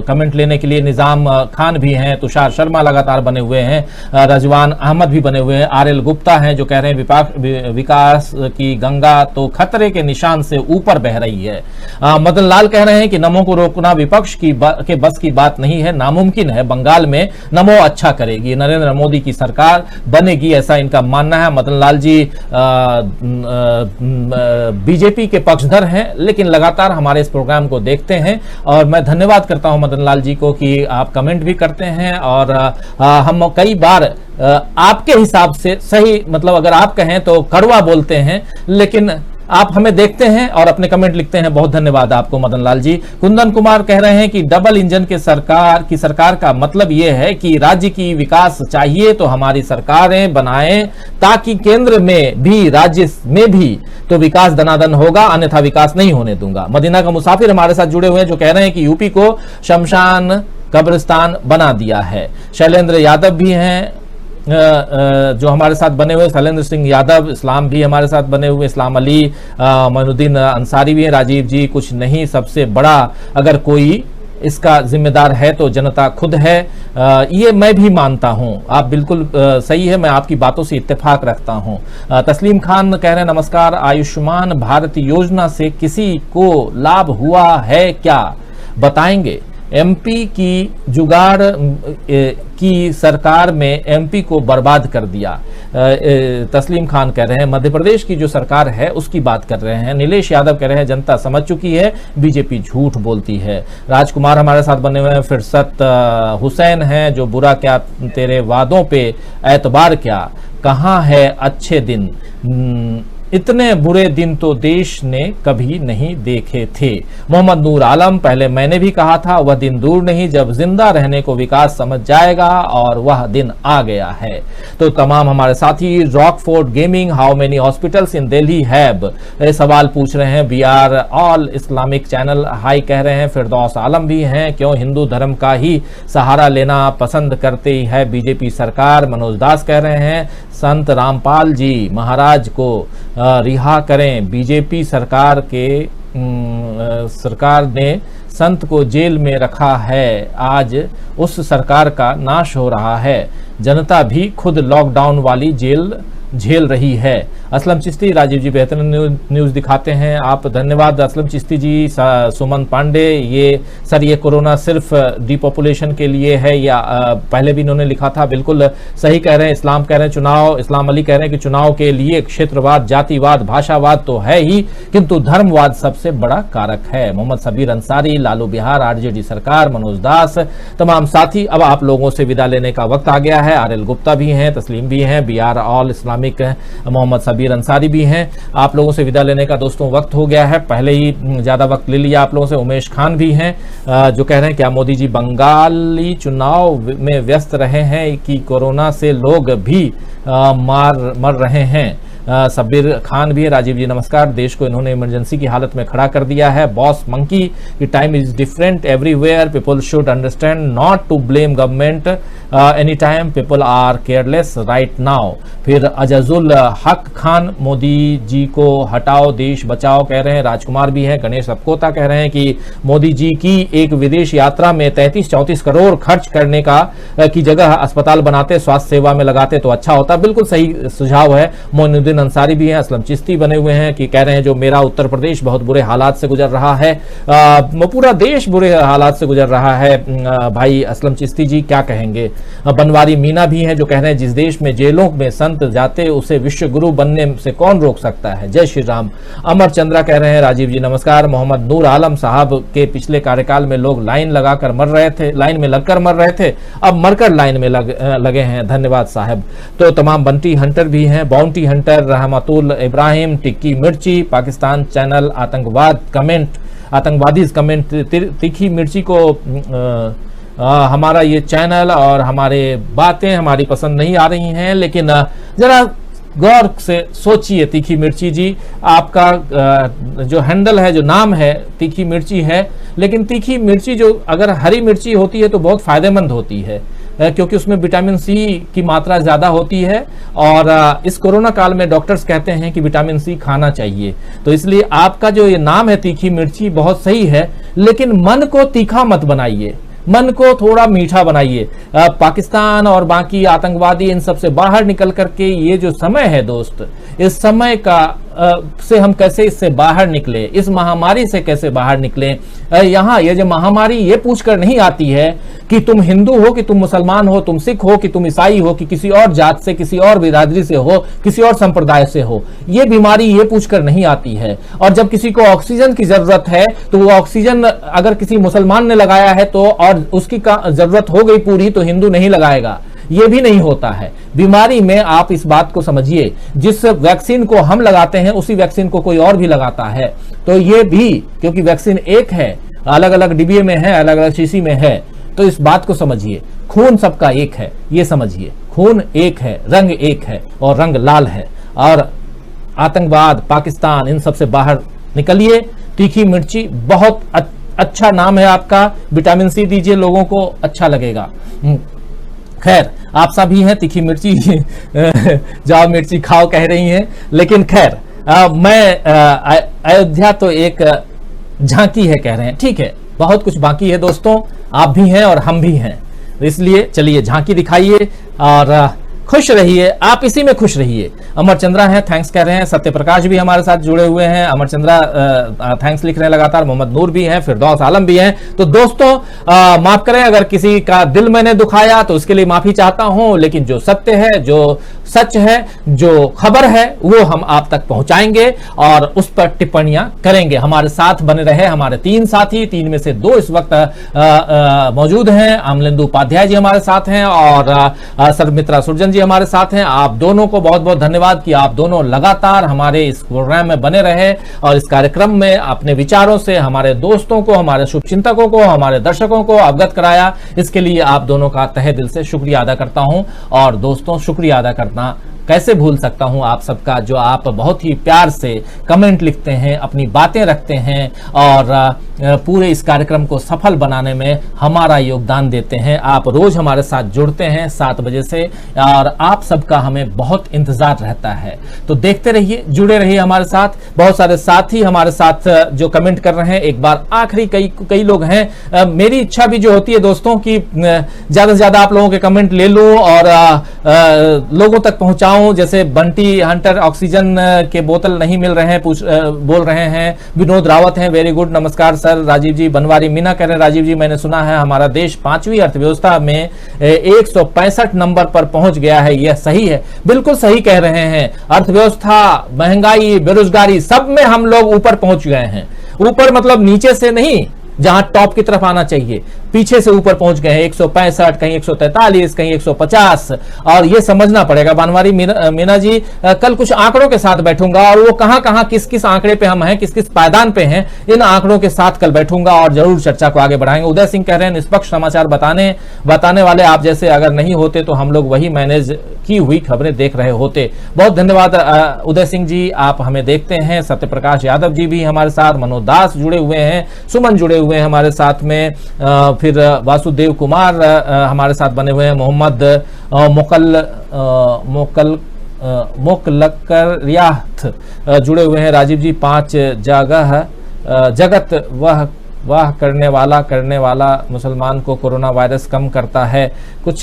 कमेंट लेने के लिए। निजाम खान भी हैं, तुषार शर्मा लगातार बने हुए हैं, रजवान अहमद भी बने हुए हैं, आरएल गुप्ता हैं जो कह रहे हैं विकास की गंगा तो खतरे के निशान से ऊपर बह रही है। मदन लाल कह रहे हैं कि नमो को रोकना विपक्ष के बस की बात नहीं है, नामुमकिन है। बंगाल में नमो अच्छा करेगी, नरेंद्र मोदी की सरकार बनेगी, ऐसा इनका मानना है। मदन लाल जी बीजेपी के पक्षधर हैं लेकिन लगातार हमारे इस प्रोग्राम को देखते हैं और मैं धन्यवाद करता हूं मदन लाल जी को कि आप कमेंट भी करते हैं और हम कई बार आपके हिसाब से सही, मतलब अगर आप कहें तो कड़वा बोलते हैं, लेकिन आप हमें देखते हैं और अपने कमेंट लिखते हैं। बहुत धन्यवाद आपको मदन लाल जी। कुंदन कुमार कह रहे हैं कि डबल इंजन के सरकार का मतलब यह है कि राज्य की विकास चाहिए तो हमारी सरकारें बनाएं ताकि केंद्र में भी राज्य में भी तो विकास दनादन होगा, अन्यथा विकास नहीं होने दूंगा। मदीना का मुसाफिर हमारे साथ जुड़े हुए हैं जो कह रहे हैं कि यूपी को शमशान कब्रिस्तान बना दिया है। शैलेंद्र यादव भी हैं जो हमारे साथ बने हुए, शैलेंद्र सिंह यादव। इस्लाम भी हमारे साथ बने हुए, इस्लाम अली, मोइनुद्दीन अंसारी भी हैं। राजीव जी कुछ नहीं, सबसे बड़ा अगर कोई इसका जिम्मेदार है तो जनता खुद है। ये मैं भी मानता हूं, आप बिल्कुल सही है, मैं आपकी बातों से इत्तेफाक रखता हूं। तस्लीम खान कह रहे हैं नमस्कार, आयुष्मान भारत योजना से किसी को लाभ हुआ है क्या बताएंगे? एमपी की जुगाड़ की सरकार में एमपी को बर्बाद कर दिया। तस्लीम खान कह रहे हैं मध्य प्रदेश की जो सरकार है उसकी बात कर रहे हैं। नीलेश यादव कह रहे हैं जनता समझ चुकी है, बीजेपी झूठ बोलती है। राजकुमार हमारे साथ बने हुए हैं। फिरसत हुसैन हैं जो बुरा क्या तेरे वादों पे एतबार क्या, कहाँ है अच्छे दिन, इतने बुरे दिन तो देश ने कभी नहीं देखे थे। मोहम्मद नूर आलम, पहले मैंने भी कहा था वह दिन दूर नहीं जब जिंदा रहने को विकास समझ जाएगा और वह दिन आ गया है। तो तमाम हमारे साथी Rockford gaming, how many hospitals in Delhi have, सवाल पूछ रहे हैं। B R all Islamic channel हाई कह रहे हैं। फिरदौस आलम भी हैं, क्यों हिंदू धर्म का ही सहारा लेना पसंद करती है बीजेपी सरकार। मनोज दास कह रहे हैं संत रामपाल जी महाराज को रिहा करें, बीजेपी सरकार ने संत को जेल में रखा है, आज उस सरकार का नाश हो रहा है, जनता भी खुद लॉकडाउन वाली जेल झेल रही है। असलम चिश्ती, राजीव जी बेहतरीन न्यूज दिखाते हैं आप, धन्यवाद असलम चिश्ती जी। सुमन पांडे, ये कोरोना सिर्फ डिपॉपुलेशन के लिए है या पहले भी इन्होंने लिखा था, बिल्कुल सही कह रहे हैं। इस्लाम कह रहे हैं चुनाव, इस्लाम अली कह रहे हैं कि चुनाव के लिए क्षेत्रवाद, जातिवाद, भाषावाद तो है ही किंतु धर्मवाद सबसे बड़ा कारक है। मोहम्मद सबीर अंसारी, लालू बिहार, आरजेडी सरकार, मनोज दास, तमाम साथी। अब आप लोगों से विदा लेने का वक्त आ गया है। आरएल गुप्ता भी हैं, तस्लीम भी हैं, B R all Islamic Mohammad Sabir Ansari भी हैं। आप लोगों से विदा लेने का दोस्तों वक्त हो गया है, पहले ही ज्यादा वक्त ले लिया आप लोगों से। उमेश खान भी हैं जो कह रहे हैं क्या मोदी जी बंगाली चुनाव में व्यस्त रहे हैं कि कोरोना से लोग भी मर रहे हैं। सबीर खान भी है। राजीव जी नमस्कार, देश को इन्होंने इमरजेंसी की हालत में खड़ा कर दिया है। बॉस मंकी की time is different everywhere, people should understand not to blame government any time, people are careless right now. फिर अजजुल हक खान, मोदी जी को हटाओ देश बचाओ कह रहे हैं। राजकुमार भी है। गणेश अपकोता कह रहे हैं कि मोदी जी की एक विदेश यात्रा में 33-34 करोड़ खर्च करने की जगह अस्पताल बनाते, स्वास्थ्य सेवा में लगाते तो अच्छा होता। बिल्कुल सही सुझाव है। मोइनुद्दीन अंसारी भी हैं। असलम चिश्ती बने हुए हैं कि कह रहे हैं जो मेरा उत्तर प्रदेश बहुत बुरे हालात से गुजर रहा है, पूरा देश बुरे हालात से गुजर रहा है। भाई असलम चिश्ती जी क्या कहेंगे? बनवारी मीना भी हैं जो कह रहे हैं जिस देश में जेलों में संत जाते उसे विश्व गुरु बनने से कौन रोक सकता है, जय श्री राम। अमर चंद्रा कह रहे हैं राजीव जी नमस्कार, मोहम्मद नूर आलम साहब के पिछले कार्यकाल में लोग लाइन लगाकर मर रहे थे, लाइन में लगकर मर रहे थे, अब मरकर लाइन में लगे हैं, धन्यवाद साहब। तो तमाम बंटी हंटर भी हैं, बाउंटी हंटर रहमतुल इब्राहिम, टिक्की मिर्ची, पाकिस्तान चैनल, आतंकवादी कमेंट, तीखी मिर्ची को हमारा ये चैनल और हमारे बातें हमारी पसंद नहीं आ रही हैं, लेकिन जरा गौर से सोचिए तीखी मिर्ची जी, आपका जो हैंडल है, जो नाम है तीखी मिर्ची है, लेकिन तीखी मिर्ची जो अगर हरी मिर्ची होती है तो बहुत फायदेमंद होती है, क्योंकि उसमें विटामिन सी की मात्रा ज़्यादा होती है और इस कोरोना काल में डॉक्टर्स कहते हैं कि विटामिन सी खाना चाहिए। तो इसलिए आपका जो ये नाम है तीखी मिर्ची बहुत सही है, लेकिन मन को तीखा मत बनाइए, मन को थोड़ा मीठा बनाइए। पाकिस्तान और बाकी आतंकवादी इन सब से बाहर निकल करके ये जो समय है दोस्त, इस समय का से हम कैसे इससे बाहर निकले, इस महामारी से कैसे बाहर निकले। यहाँ ये जो महामारी ये पूछकर नहीं आती है कि तुम हिंदू हो, कि तुम मुसलमान हो, तुम सिख हो, कि तुम ईसाई हो, कि किसी और जात से, किसी और बिरादरी से हो, किसी और संप्रदाय से हो। ये बीमारी ये पूछकर नहीं आती है। और जब किसी को ऑक्सीजन की जरूरत है तो वो ऑक्सीजन अगर किसी मुसलमान ने लगाया है तो और उसकी जरूरत हो गई पूरी तो हिंदू नहीं लगाएगा, ये भी नहीं होता है। बीमारी में आप इस बात को समझिए, जिस वैक्सीन को हम लगाते हैं उसी वैक्सीन को कोई और भी लगाता है, तो ये भी क्योंकि वैक्सीन एक है, अलग अलग डिब्बे में है, अलग अलग शीशी में है, तो इस बात को समझिए। खून सबका एक है, ये समझिए, खून एक है, रंग एक है और रंग लाल है। और आतंकवाद, पाकिस्तान, इन सब से बाहर निकलिए। तीखी मिर्ची बहुत अच्छा नाम है आपका, विटामिन सी दीजिए लोगों को, अच्छा लगेगा। खैर, आप सभी हैं तीखी मिर्ची जाओ मिर्ची खाओ कह रही हैं, लेकिन खैर मैं अयोध्या तो एक झांकी है कह रहे हैं, ठीक है, बहुत कुछ बाकी है दोस्तों, आप भी हैं और हम भी हैं, इसलिए चलिए झांकी दिखाइए और खुश रहिए, आप इसी में खुश रहिए। अमर चंद्रा हैं, थैंक्स कह रहे हैं। सत्यप्रकाश भी हमारे साथ जुड़े हुए हैं, अमर चंद्रा थैंक्स लिख रहे हैं लगातार। मोहम्मद नूर भी हैं, फिरदौस आलम भी हैं। तो दोस्तों माफ करें अगर किसी का दिल मैंने दुखाया तो उसके लिए माफी चाहता हूं, लेकिन जो सत्य है, जो सच है, जो खबर है, वो हम आप तक पहुंचाएंगे और उस पर टिप्पणियां करेंगे। हमारे साथ बने रहे हमारे 3 साथी, 3 में से 2 इस वक्त मौजूद हैं। अमलेंदु उपाध्याय जी हमारे साथ हैं और सर्वमित्रा सुरजन जी हमारे साथ हैं। आप दोनों को बहुत बहुत धन्यवाद कि आप दोनों लगातार हमारे इस प्रोग्राम में बने रहे और इस कार्यक्रम में अपने विचारों से हमारे दोस्तों को, हमारे शुभचिंतकों को, हमारे दर्शकों को अवगत कराया। इसके लिए आप दोनों का तहे दिल से शुक्रिया अदा करता हूं। और दोस्तों, शुक्रिया अदा करना कैसे भूल सकता हूं आप सबका, जो आप बहुत ही प्यार से कमेंट लिखते हैं, अपनी बातें रखते हैं और पूरे इस कार्यक्रम को सफल बनाने में हमारा योगदान देते हैं। आप रोज हमारे साथ जुड़ते हैं 7 बजे से और आप सबका हमें बहुत इंतजार रहता है। तो देखते रहिए, जुड़े रहिए हमारे साथ। बहुत सारे साथी हमारे साथ जो कमेंट कर रहे हैं, एक बार आखिरी कई लोग हैं। मेरी इच्छा भी जो होती है दोस्तों कि ज्यादा से ज्यादा आप लोगों के कमेंट ले लूं और लोगों तक पहुंचाऊं। जैसे बंटी हंटर ऑक्सीजन के बोतल नहीं मिल रहे हैं बोल रहे हैं। विनोद रावत हैं, वेरी गुड, नमस्कार सर। राजीव जी बनवारी मीना कह रहे हैं, राजीव जी मैंने सुना है हमारा देश 5वीं अर्थव्यवस्था में 165 नंबर पर पहुंच गया है, यह सही है? बिल्कुल सही कह रहे हैं। अर्थव्यवस्था, महंगाई, बेरोजगारी, सब में हम लोग ऊपर पहुंच गए हैं। ऊपर मतलब नीचे से नहीं, जहां टॉप की तरफ आना चाहिए, पीछे से ऊपर पहुंच गए हैं। 165, कहीं 143, कहीं 150। और ये समझना पड़ेगा। बनवारी मीना जी, कल कुछ आंकड़ों के साथ बैठूंगा और वो कहां किस किस आंकड़े पे हम हैं, किस किस पायदान पे हैं, इन आंकड़ों के साथ कल बैठूंगा और जरूर चर्चा को आगे बढ़ाएंगे। उदय सिंह कह रहे हैं, निष्पक्ष समाचार बताने वाले आप जैसे अगर नहीं होते तो हम लोग वही मैनेज की हुई खबरें देख रहे होते। बहुत धन्यवाद उदय सिंह जी, आप हमें देखते हैं। सत्यप्रकाश यादव जी भी हमारे साथ, मनोज दास जुड़े हुए हैं, सुमन जुड़े हुए हैं हमारे साथ में, फिर वासुदेव कुमार हमारे साथ बने हुए हैं, मोहम्मद मोकलकरियाथ जुड़े हुए हैं, राजीव जी 5 जगत वह करने वाला मुसलमान को कोरोना वायरस कम करता है, कुछ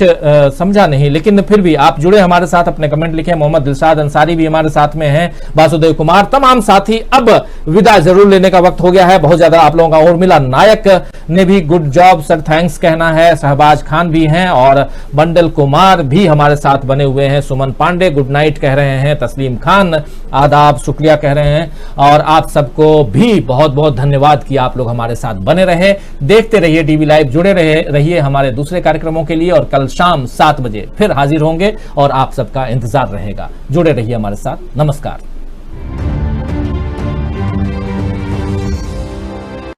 समझा नहीं, लेकिन फिर भी आप जुड़े हमारे साथ, अपने कमेंट लिखे। मोहम्मद दिलशाद अंसारी भी हमारे साथ में हैं, वासुदेव कुमार, तमाम साथी। अब विदा जरूर लेने का वक्त हो गया है, बहुत ज्यादा आप लोगों का और मिला। नायक ने भी गुड जॉब सर, थैंक्स कहना है। शहबाज खान भी हैं और बंडल कुमार भी हमारे साथ बने हुए हैं। सुमन पांडे गुड नाइट कह रहे हैं। तस्लीम खान आदाब, शुक्रिया कह रहे हैं। और आप सबको भी बहुत बहुत धन्यवाद कि आप लोग हमारे साथ साथ बने रहे, देखते रहिए डीवी लाइव, जुड़े रहिए हमारे दूसरे कार्यक्रमों के लिए, और कल शाम 7 बजे फिर हाजिर होंगे और आप सबका इंतजार रहेगा। जुड़े रहिए हमारे साथ। नमस्कार।